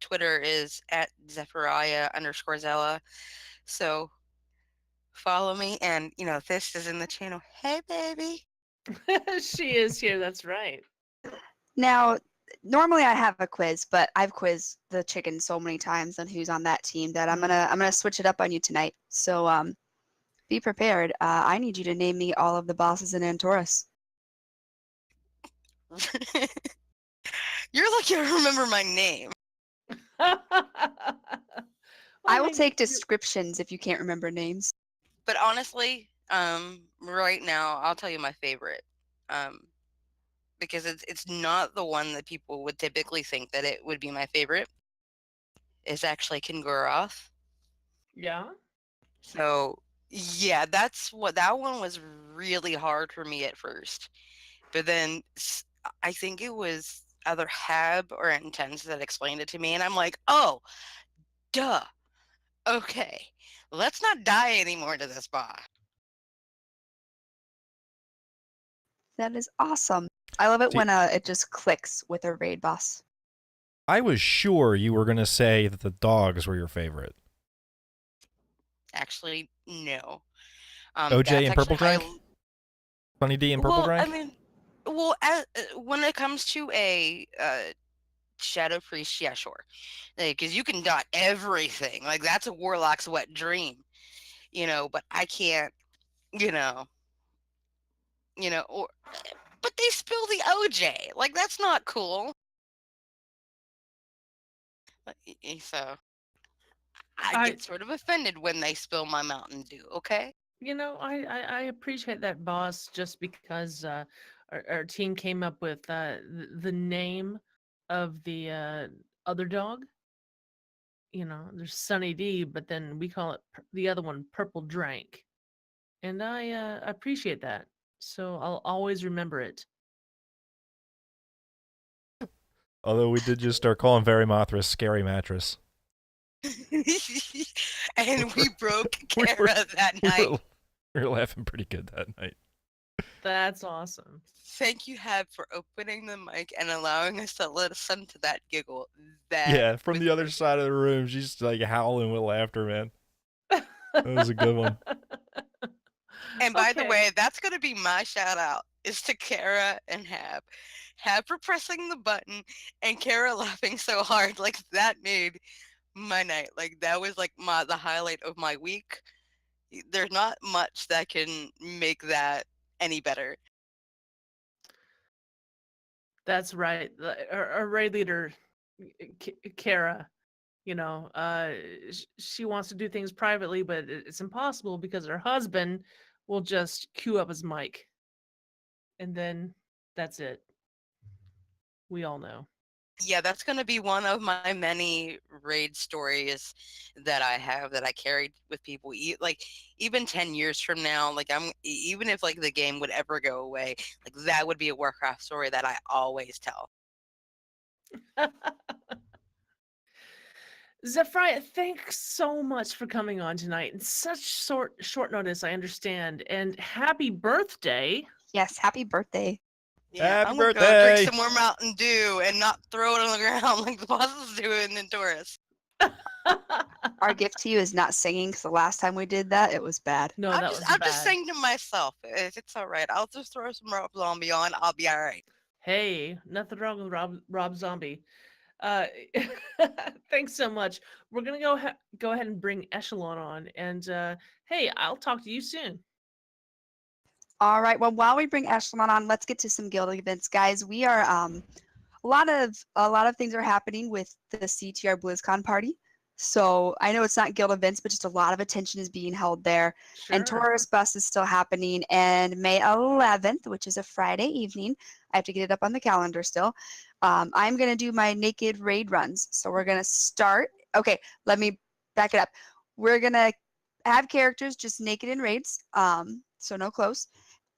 Twitter is at Zephyrah_Zella. So follow me, and this is in the channel. Hey, baby. She is here. That's right. Now, normally I have a quiz, but I've quizzed the chicken so many times on who's on that team that I'm gonna switch it up on you tonight. So be prepared. I need you to name me all of the bosses in Antorus. You're lucky I remember my name. I will take descriptions if you can't remember names. But honestly, right now I'll tell you my favorite. Because it's not the one that people would typically think that it would be my favorite. It's actually Kingoroth. Yeah. So yeah, that one was really hard for me at first. But then I think it was either Hab or Intense that explained it to me, and I'm like, oh, duh. Okay, let's not die anymore to this boss. That is awesome. I love it See- when it just clicks with a raid boss. I was sure you were gonna say that the dogs were your favorite. Actually, no. OJ That's and Purple actually my Drank? Sunny D and Purple well, I Drank? mean, well, when it comes to a Shadow Priest, yeah, sure, because you can dot everything. Like that's a warlock's wet dream, But I can't, you know, or but they spill the OJ. Like that's not cool. So I I, get sort of offended when they spill my Mountain Dew. Okay. I appreciate that, boss, just because our team came up with the name of the other dog. There's Sunny D, but then we call it the other one Purple Drank, and I appreciate that. So I'll always remember it. Although we did just start calling Very Mothra Scary Mattress. And we broke we were- Kara that We night. were laughing pretty good that night. That's awesome. Thank you, Heb, for opening the mic and allowing us to listen to that giggle. That Yeah, from was the other side of the room, she's like howling with laughter, man. That was a good one. And by the Okay. way, that's going to be my shout out is to Kara and Hab. Hab for pressing the button and Kara laughing so hard. Like that made my night. Like that was like the highlight of my week. There's not much that can make that any better. That's right. Our raid leader, Kara, she wants to do things privately, but it's impossible because her husband will just cue up his mic. And then that's it. We all know. Yeah, that's going to be one of my many raid stories that I have that I carried with people. Like even 10 years from now, like even if like the game would ever go away, like that would be a Warcraft story that I always tell. Zephirah, thanks so much for coming on tonight. In such short notice, I understand. And happy birthday. Yes, happy birthday. Yeah, Happy I'm gonna go drink birthday! some more Mountain Dew and not throw it on the ground like the bosses do in Taurus. Our gift to you is not singing because the last time we did that, it was bad. No, that was I'm bad. just saying to myself, if it's all right, I'll just throw some Rob Zombie on. I'll be all right. Hey, nothing wrong with Rob Zombie. Uh, thanks so much. We're gonna go ahead and bring Echelon on, and hey, I'll talk to you soon. All right. Well, while we bring Echelon on, let's get to some guild events, guys. We are a lot of things are happening with the CTR BlizzCon party. So I know it's not guild events, but just a lot of attention is being held there. Sure. And Taurus Bus is still happening. And May 11th, which is a Friday evening, I have to get it up on the calendar still. I'm going to do my naked raid runs. So we're going to start. Okay, let me back it up. We're going to have characters just naked in raids, so no clothes.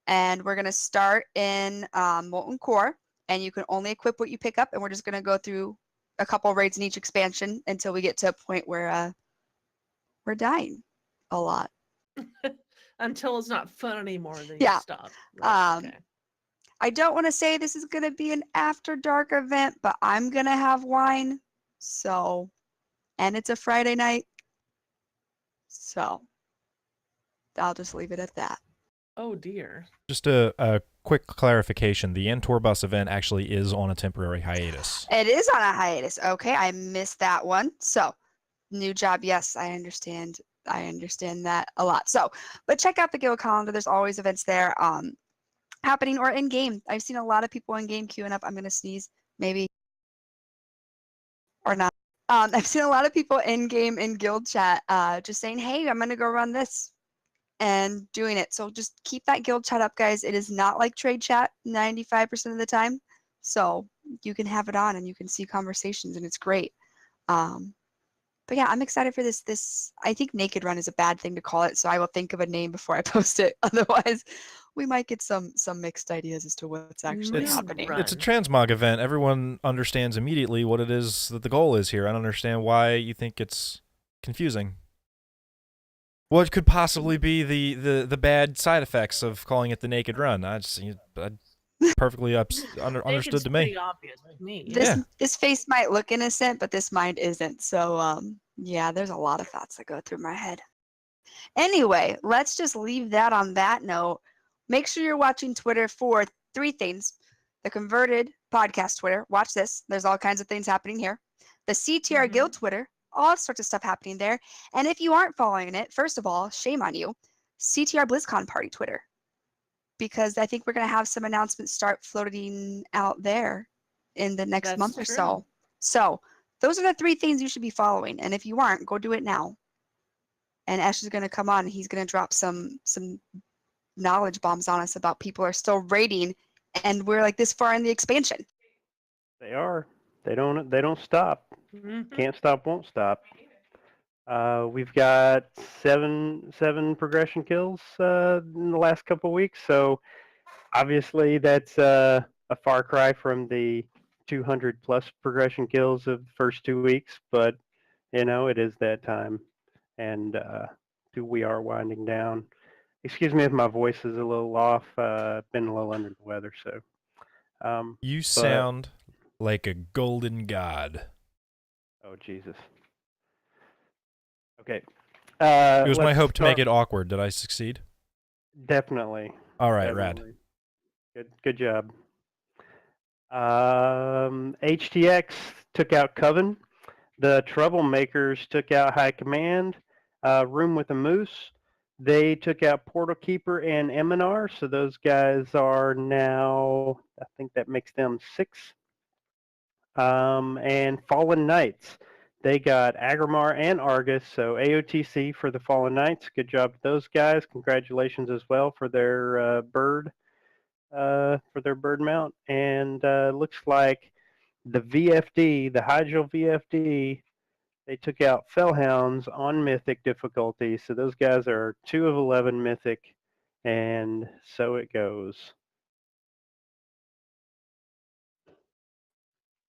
And we're going to start in Molten Core. And you can only equip what you pick up. And we're just going to go through a couple raids in each expansion until we get to a point where we're dying a lot. Until it's not fun anymore, then Yeah. you stop. Right, okay. I don't want to say this is going to be an after dark event, but I'm going to have wine. So, and it's a Friday night. So, I'll just leave it at that. Oh dear. Just a quick clarification. The Entor Bus event actually is on a temporary hiatus. It is on a hiatus. Okay, I missed that one. So, new job. Yes, I understand. I understand that a lot. So, but check out the guild calendar. There's always events there happening or in game. I've seen a lot of people in game queuing up. I'm going to sneeze, maybe, or not. I've seen a lot of people in game in guild chat just saying, hey, I'm going to go run this and doing it. So just keep that guild chat up, guys. It is not like trade chat 95% of the time. So you can have it on and you can see conversations and it's great. But yeah, I'm excited for this. I think naked run is a bad thing to call it. So I will think of a name before I post it. Otherwise, we might get some mixed ideas as to what's actually Nude happening. run. It's a transmog event. Everyone understands immediately what it is that the goal is here. I don't understand why you think it's confusing. What could possibly be the bad side effects of calling it the naked run? perfectly I think understood it's to pretty me. obvious to me. This Yeah. this face might look innocent, but this mind isn't. So yeah, there's a lot of thoughts that go through my head. Anyway, let's just leave that on that note. Make sure you're watching Twitter for 3 things. The Converted Podcast Twitter. Watch this. There's all kinds of things happening here. The CTR Guild Twitter. All sorts of stuff happening there. And if you aren't following it, first of all, shame on you. CTR BlizzCon Party Twitter. Because I think we're going to have some announcements start floating out there in the next That's month or true. so. So those are the 3 things you should be following. And if you aren't, go do it now. And Ash is going to come on and he's going to drop some knowledge bombs on us about people are still raiding and we're like this far in the expansion. They are. They don't stop. Mhm. Can't stop, won't stop. We've got seven progression kills in the last couple of weeks, so obviously that's a far cry from the 200 plus progression kills of the first 2 weeks, but it is that time, and we are winding down. Excuse me if my voice is a little off. Been a little under the weather, so. You sound like a golden god. Oh Jesus. Okay. It was my let's hope to make start- it awkward. Did I succeed? Definitely. All right, rad. Definitely. Good job. HTX took out Coven. The Troublemakers took out High Command. Room with a Moose. They took out Portal Keeper and Eminar. So those guys are now, I think that makes them 6. And Fallen Knights. They got Agrimar and Argus, so AOTC for the Fallen Knights. Good job to those guys. Congratulations as well for their bird mount. And looks like the VFD, the Hydro VFD, they took out Fellhounds on Mythic difficulty. So those guys are 2 of 11 Mythic, and so it goes.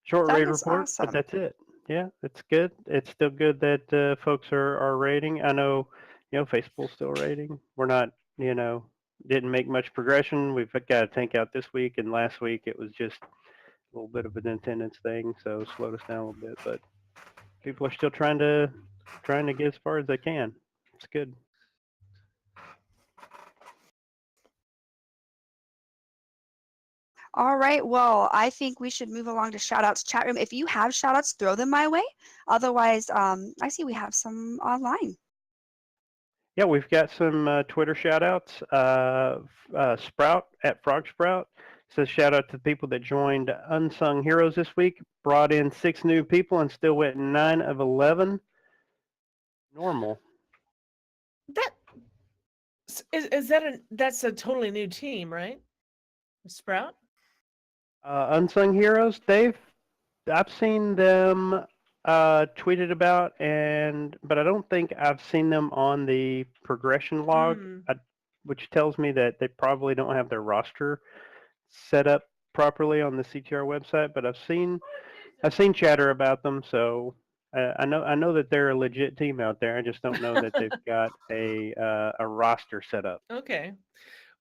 Short That raid is report, awesome. but that's it. Yeah, it's good. It's still good that folks are raiding. I know, Facebook's still raiding. We're not, didn't make much progression. We've got a tank out this week, and last week it was just a little bit of an attendance thing, so slowed us down a little bit. But people are still trying to get as far as they can. It's good. All right. Well, I think we should move along to shoutouts chat room. If you have shoutouts, throw them my way. Otherwise, I see we have some online. Yeah, we've got some Twitter shout outs. Sprout at Frog Sprout says shout out to the people that joined Unsung Heroes this week. Brought in 6 new people and still went 9 of 11. Normal. That that's a totally new team, right? Sprout? Unsung Heroes, I've seen them tweeted about, but I don't think I've seen them on the progression log, which tells me that they probably don't have their roster set up properly on the CTR website. But I've seen chatter about them, so I know that they're a legit team out there. I just don't know that they've got a roster set up. Okay.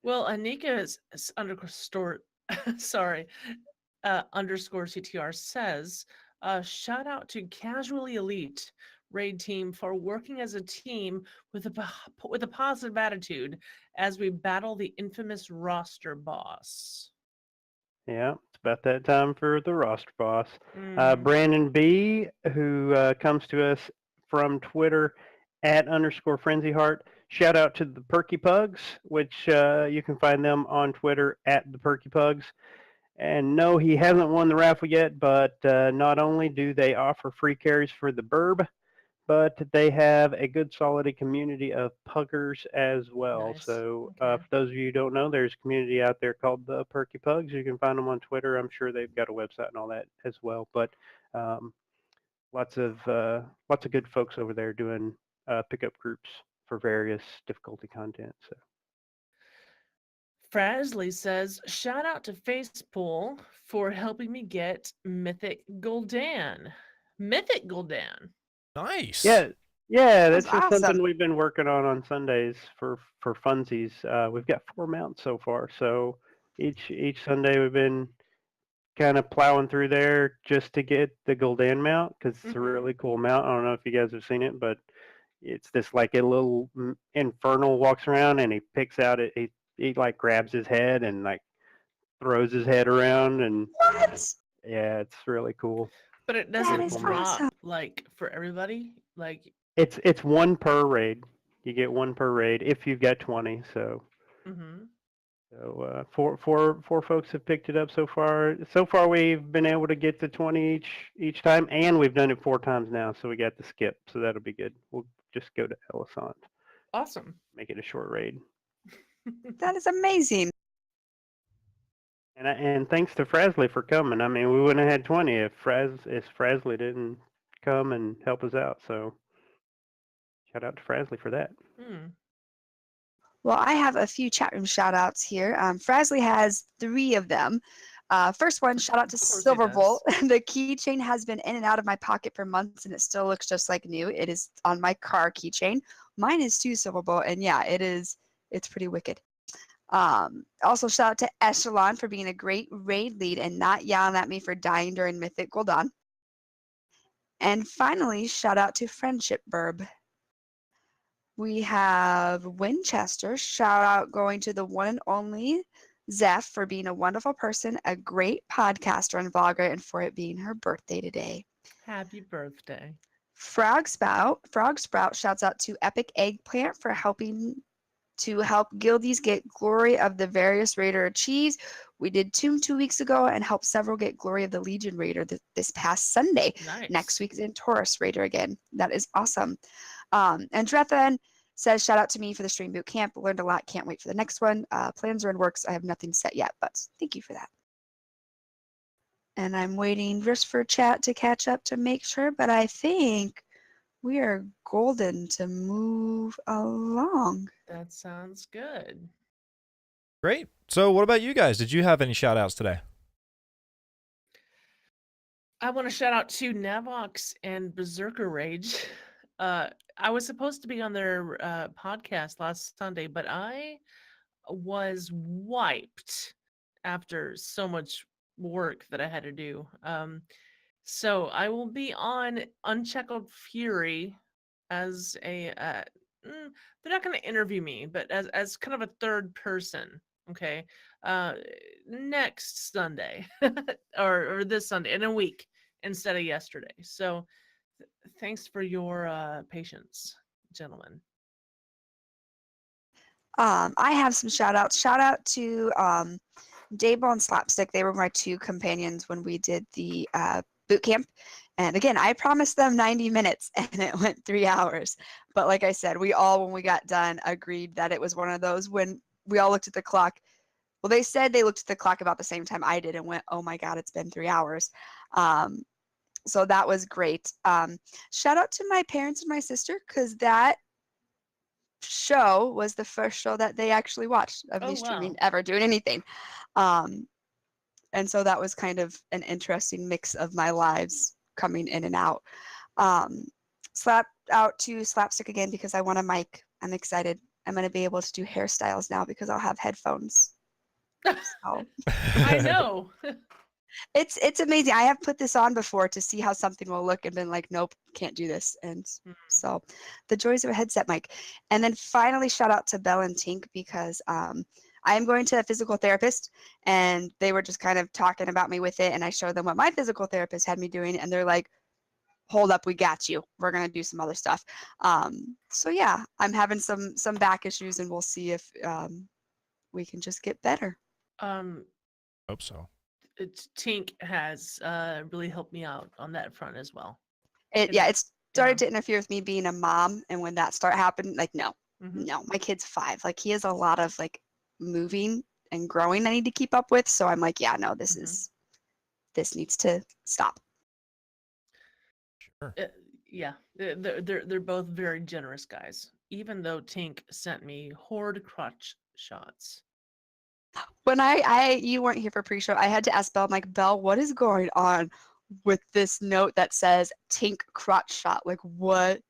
Well, Anika's underscore sorry, underscore CTR says, shout out to Casually Elite raid team for working as a team with a positive attitude as we battle the infamous roster boss. Yeah, it's about that time for the roster boss. Mhm. Brandon B, who comes to us from Twitter at _FrenzyHeart. Shout out to the Perky Pugs, which you can find them on Twitter at the Perky Pugs. And no, he hasn't won the raffle yet, but not only do they offer free carries for the burb, but they have a good solid community of puggers as well. Nice. So Okay. for those of you who don't know, there's a community out there called the Perky Pugs. You can find them on Twitter. I'm sure they've got a website and all that as well. But lots of good folks over there doing pickup groups for various difficulty content. So. Frasley says, shout out to Facepool for helping me get Mythic Gul'dan. Mythic Gul'dan. Nice. Yeah, That's that's just awesome. something we've been working on Sundays for funsies. We've got 4 mounts so far, so Each Sunday we've been kind of plowing through there just to get the Gul'dan mount because it's a really cool mount. I don't know if you guys have seen it, but it's this like a little infernal walks around and he picks out it. He like grabs his head and like throws his head around and What? yeah, it's really cool. But it That doesn't is drop awesome. like for everybody. Like, It's one per raid. You get one per raid if you've got 20. So mm-hmm. four folks have picked it up so far. So far, we've been able to get to 20 each time, and we've done it 4 times now. So we got the skip, so that'll be good. We'll just go to Elisant, Awesome. make it a short raid. That is amazing. And thanks to Frasley for coming. I mean, we wouldn't have had 20 if Frasley didn't come and help us out. So shout out to Frasley for that. Hmm. Well, I have a few chat room shout outs here. Frasley has 3 of them. First one, shout out to Of course he Silverbolt. The keychain has been in and out of my pocket for months and it still looks just like new. It is on my car keychain. Mine is too, Silverbolt. And yeah, it's pretty wicked. Also, shout out to Echelon for being a great raid lead and not yelling at me for dying during Mythic Gul'dan. And finally, shout out to Friendship Burb. We have Winchester. Shout out going to the one and only Zeph for being a wonderful person, a great podcaster and vlogger, and for it being her birthday today. Happy birthday. Frog Sprout shouts out to Epic Eggplant for helping to help guildies get glory of the various raider achieves. We did Tomb 2 weeks ago and helped several get glory of the Legion Raider this past Sunday. Nice. Next week is in Taurus Raider again. That is awesome. And Drethan says, shout out to me for the stream boot camp. Learned a lot. Can't wait for the next one. Plans are in works. I have nothing set yet, but thank you for that. And I'm waiting just for chat to catch up to make sure, but I think we are golden to move along. That sounds good. Great. So what about you guys? Did you have any shout outs today? I want to shout out to Navox and Berserker Rage. I was supposed to be on their podcast last Sunday, but I was wiped after so much work that I had to do. So I will be on Unshackled Fury as a. They're not going to interview me, but as kind of a third person. Okay, next Sunday or this Sunday in a week instead of yesterday. So thanks for your patience, gentlemen. I have some shout outs. Shout out to Dayball and Slapstick. They were my 2 companions when we did the boot camp. And again, I promised them 90 minutes and it went 3 hours. But like I said, we all, when we got done, agreed that it was one of those when we all looked at the clock. Well, they said they looked at the clock about the same time I did and went, oh my God, it's been 3 hours. So that was great. Shout out to my parents and my sister because that show was the first show that they actually watched of me streaming ever doing anything. And so that was kind of an interesting mix of my lives coming in and out. Slap out to Slapstick again because I want a mic. I'm excited. I'm going to be able to do hairstyles now because I'll have headphones. So. I know. It's amazing. I have put this on before to see how something will look and been like, nope, can't do this. And so the joys of a headset mic. And then finally, shout out to Belle and Tink because I am going to a physical therapist and they were just kind of talking about me with it. And I showed them what my physical therapist had me doing. And they're like, hold up, we got you. We're going to do some other stuff. So yeah, I'm having some back issues and we'll see if we can just get better. Hope so. Tink has really helped me out on that front as well. It started to interfere with me being a mom, and when that happened, like no, my kid's 5. Like he has a lot of like moving and growing I need to keep up with. So I'm like, yeah, no, this needs to stop. Sure. Yeah, they're both very generous guys. Even though Tink sent me horde crotch shots. When you weren't here for pre-show, I had to ask Belle, I'm like, Belle, what is going on with this note that says Tink crotch shot? Like, what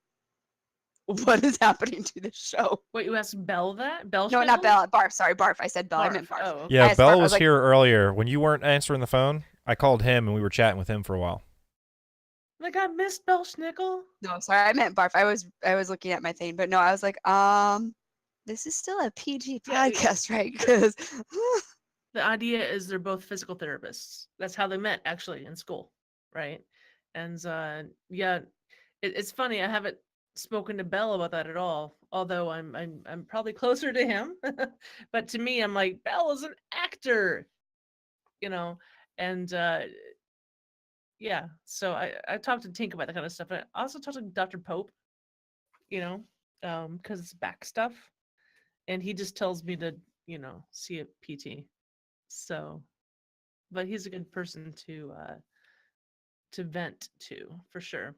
what is happening to this show? Wait, you asked Belle that? Belle? No, not Schnickel? Belle. Barf. Sorry, Barf. I said Belle. I meant Barf. Barf. Oh, okay. I Yeah, asked Bell Barf, I was like, here earlier. When you weren't answering the phone, I called him and we were chatting with him for a while. Like I missed Belle Schnickel. No, sorry, I meant Barf. I was looking at my thing, but no, I was like, this is still a PG Yeah, podcast, right? Because The idea is they're both physical therapists. That's how they met actually in school, right? And yeah, it's funny. I haven't spoken to Belle about that at all. Although I'm probably closer to him, but to me, I'm like Belle is an actor, you know, and yeah. So I talked to Tink about that kind of stuff. And I also talked to Dr. Pope, you know, because it's back stuff, and he just tells me to see a PT. So, but he's a good person to vent to for sure.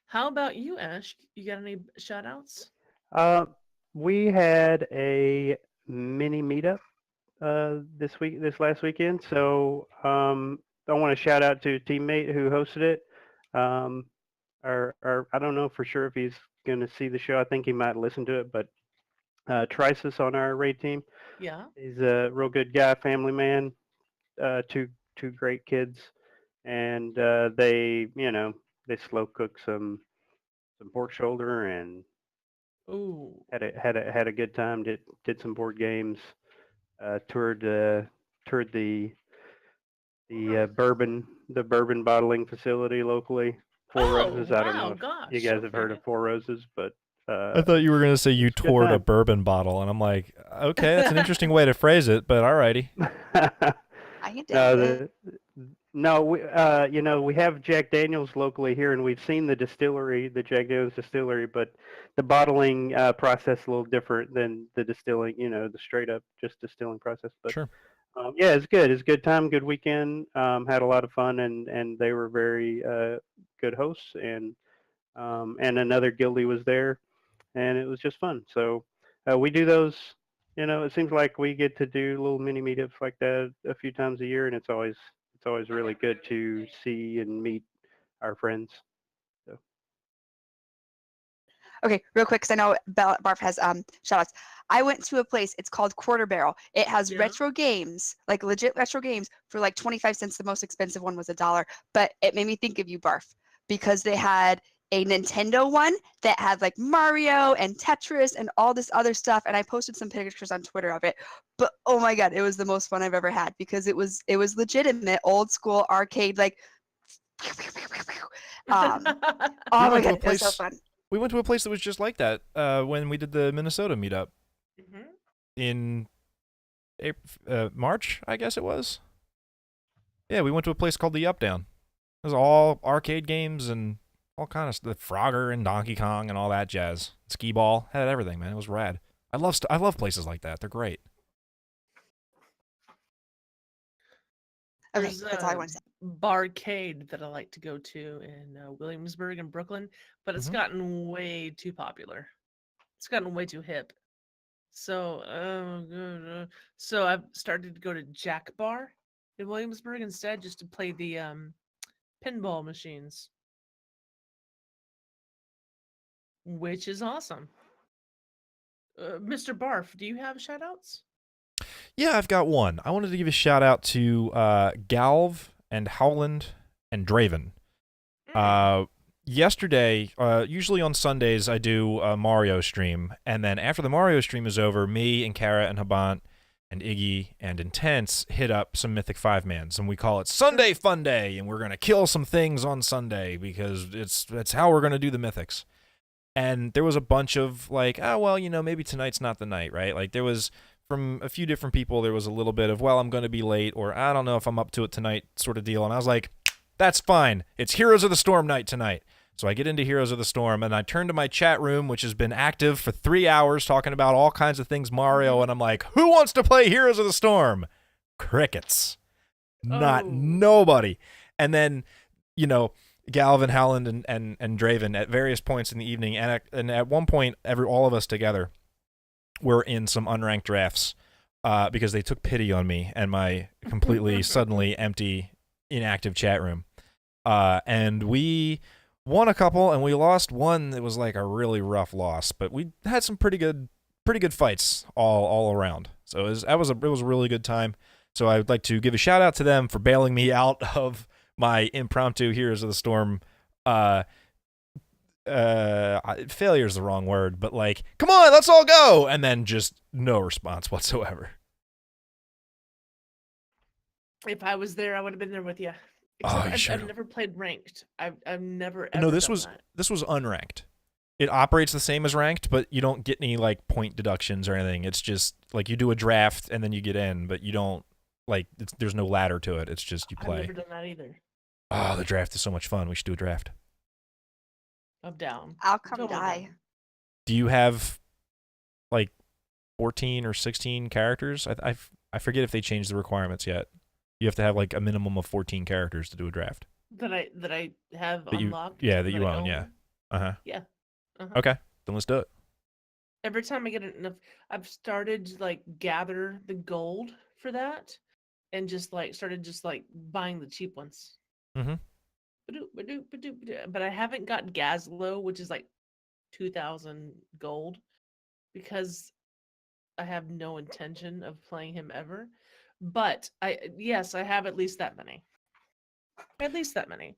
How about you, Ash? You got any shout outs? We had a mini meetup this last weekend. So I want to shout out to a teammate who hosted it. Or I don't know for sure if he's going to see the show. I think he might listen to it, but Trisus on our raid team. Yeah. He's a real good guy, family man, two great kids, and they slow cooked some pork shoulder and Ooh. had a good time. Did some board games. Toured the bourbon bottling facility locally. Four Roses. I don't know if Gosh. you guys have heard of Four Roses, but I thought you were going to say you it's a good toured a time. bourbon bottle, and I'm like, okay, that's an interesting way to phrase it, but alrighty. I can tell it. We have Jack Daniels locally here, and we've seen the distillery, the Jack Daniels distillery, but the bottling process a little different than the distilling, the straight up just distilling process. But Sure. yeah, it's good. It's a good time, good weekend. Had a lot of fun, and they were very good hosts, and another guildie was there, and it was just fun. So we do those. It seems like we get to do little mini meetups like that a few times a year, and it's always really good to see and meet our friends. So. Okay, real quick, because I know Barf has shout outs. I went to a place, it's called Quarter Barrel. It has Yeah. retro games, like legit retro games, for like 25 cents. The most expensive one was $1. But it made me think of you, Barf, because they had a Nintendo one that had like Mario and Tetris and all this other stuff. And I posted some pictures on Twitter of it. But oh my god, it was the most fun I've ever had because it was legitimate, old school arcade, like oh my went to a god, it was so place- fun. We went to a place that was just like that when we did the Minnesota meetup Mhm. in March, I guess it was. Yeah, we went to a place called the Up Down. It was all arcade games and all kind of stuff. Frogger and Donkey Kong and all that jazz. Skee ball, had everything, man. It was rad. I love places like that. They're great. Okay, There's that's all I want to say. Barcade that I like to go to in Williamsburg and Brooklyn, but it's Mhm. gotten way too popular. It's gotten way too hip. So, so I've started to go to Jack Bar in Williamsburg instead, just to play the pinball machines, which is awesome. Mr. Barf, do you have shout outs? Yeah, I've got one. I wanted to give a shout out to Galv and Howland and Draven. Yesterday, usually on Sundays, I do a Mario stream, and then after the Mario stream is over, me and Kara and Habant and Iggy and Intense hit up some Mythic 5-mans, and we call it Sunday Fun Day, and we're going to kill some things on Sunday because it's how we're going to do the Mythics. And there was a bunch of like, oh, well, maybe tonight's not the night, right? Like there was, from a few different people, there was a little bit of, well, I'm going to be late, or I don't know if I'm up to it tonight sort of deal. And I was like, that's fine. It's Heroes of the Storm night tonight. So I get into Heroes of the Storm, and I turn to my chat room, which has been active for 3 hours, talking about all kinds of things Mario, and I'm like, who wants to play Heroes of the Storm? Crickets. Not Oh. nobody. And then, Galvin, Howland, and Draven at various points in the evening, and at one point, all of us together were in some unranked drafts because they took pity on me and my completely suddenly empty, inactive chat room. And we won a couple, and we lost one that was like a really rough loss. But we had some pretty good fights all around. So it was a really good time. So I would like to give a shout out to them for bailing me out of my impromptu Heroes of the Storm. Failure is the wrong word, but like, come on, let's all go, and then just no response whatsoever. If I was there, I would have been there with you. Oh, you I've should've. never played ranked. I've never ever No, this done was that. unranked. It operates the same as ranked, but you don't get any like point deductions or anything. It's just like you do a draft and then you get in, but you don't like. There's no ladder to it. It's just you I've play. never done that either. Oh, the draft is so much fun. We should do a draft. I'm down. I'll come Totally die. down. Do you have like 14 or 16 characters? I forget if they changed the requirements yet. You have to have like a minimum of 14 characters to do a draft. That I have That you- unlocked. yeah, that you I own, yeah. Uh-huh. Yeah. Uh-huh. Okay, then let's do it. Every time I get enough, I've started to like gather the gold for that, and just like started just like buying the cheap ones. Mhm. But I haven't got Gazlo, which is like 2,000 gold, because I have no intention of playing him ever. But I have at least that many. At least that many.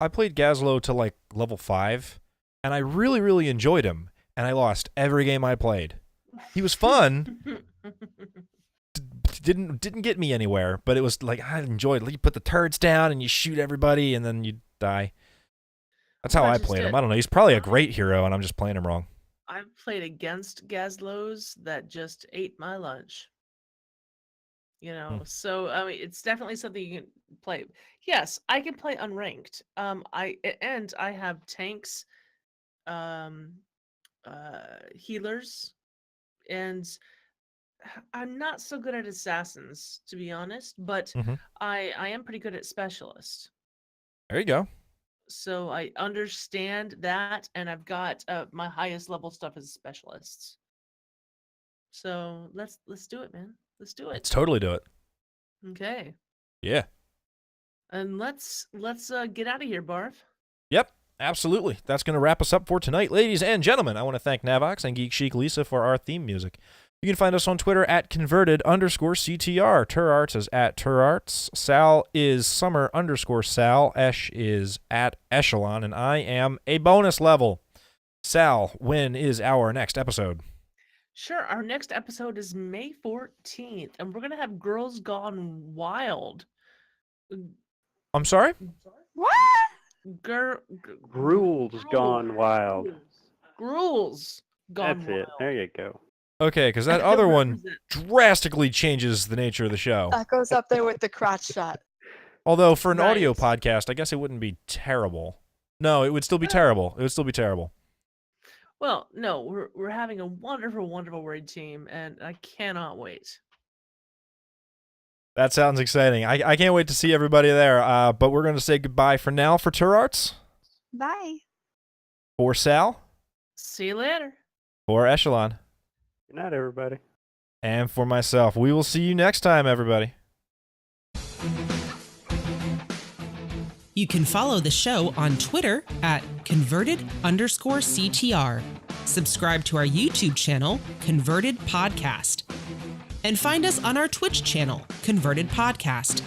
I played Gazlo to like level 5, and I really enjoyed him, and I lost every game I played. He was fun. Didn't get me anywhere, but it was like I enjoyed it. You put the turrets down and you shoot everybody, and then you die. That's how Well, I just played him. it. I don't know. He's probably a great hero, and I'm just playing him wrong. I've played against Gazlos that just ate my lunch. You know, so I mean, it's definitely something you can play. Yes, I can play unranked. I have tanks, um, healers, and I'm not so good at assassins, to be honest. But Mhm. I am pretty good at specialists. There you go. So I understand that, and I've got my highest level stuff as specialists. So let's do it, man. Let's do Let's it. totally do it. Okay. Yeah. And let's get out of here, Barf. Yep, absolutely. That's going to wrap us up for tonight. Ladies and gentlemen, I want to thank Navox and Geek Chic Lisa for our theme music. You can find us on Twitter at converted_CTR. Turarts is at Turarts. Sal is summer_Sal. Esh is at Echelon. And I am a bonus level. Sal, when is our next episode? Sure. Our next episode is May 14th, and we're gonna have Girls Gone Wild. I'm sorry? What? Gruel's gone wild. Gruel's Gone That's Wild. it. There you go. Okay, because that other one Represent- drastically changes the nature of the show. That goes up there with the crotch shot. Although for an audio Right. podcast, I guess it wouldn't be terrible. No, it would still be terrible. It would still be terrible. Well, no, we're having a wonderful raid team, and I cannot wait. That sounds exciting. I can't wait to see everybody there. But we're going to say goodbye for now for Turarts, Bye. for Sal, See you later. for Echelon, Good night, everybody. and for myself. We will see you next time, everybody. You can follow the show on Twitter at converted_CTR. Subscribe to our YouTube channel, Converted Podcast. And find us on our Twitch channel, Converted Podcast.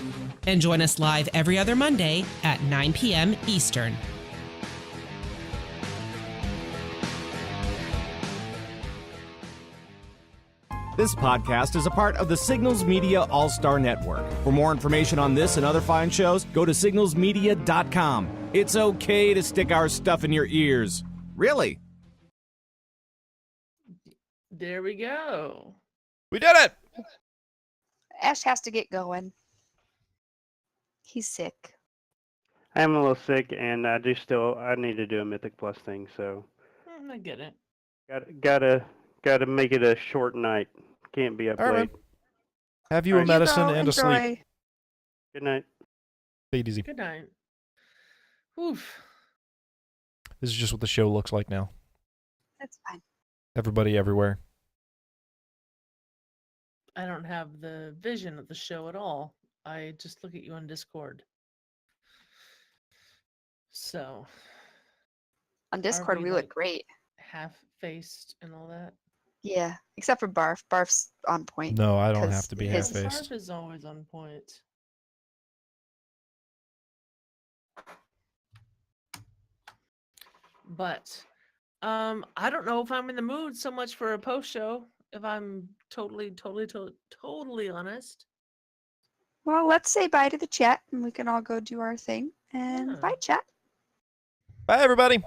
And join us live every other Monday at 9 p.m. Eastern. This podcast is a part of the Signals Media All-Star Network. For more information on this and other fine shows, go to signalsmedia.com. It's okay to stick our stuff in your ears. Really? There we go. We did it! Ash has to get going. He's sick. I'm a little sick, and I need to do a Mythic Plus thing, so I get it. gotta make it a short night. Can't be up All right, late. man. Have you a Alright. medicine Go, and a sleep. enjoy. Good night. Take it easy. Good night. Oof. This is just what the show looks like now. That's fine. Everybody everywhere. I don't have the vision of the show at all. I just look at you on Discord. So On Discord, we, we look like- great. Half-faced and all that. Yeah, except for Barf. Barf's on point. No, I don't 'cause have to be his- half-faced. Barf is always on point. But I don't know if I'm in the mood so much for a post show, if I'm totally honest. Well, let's say bye to the chat and we can all go do our thing. And Yeah. bye, chat. Bye, everybody.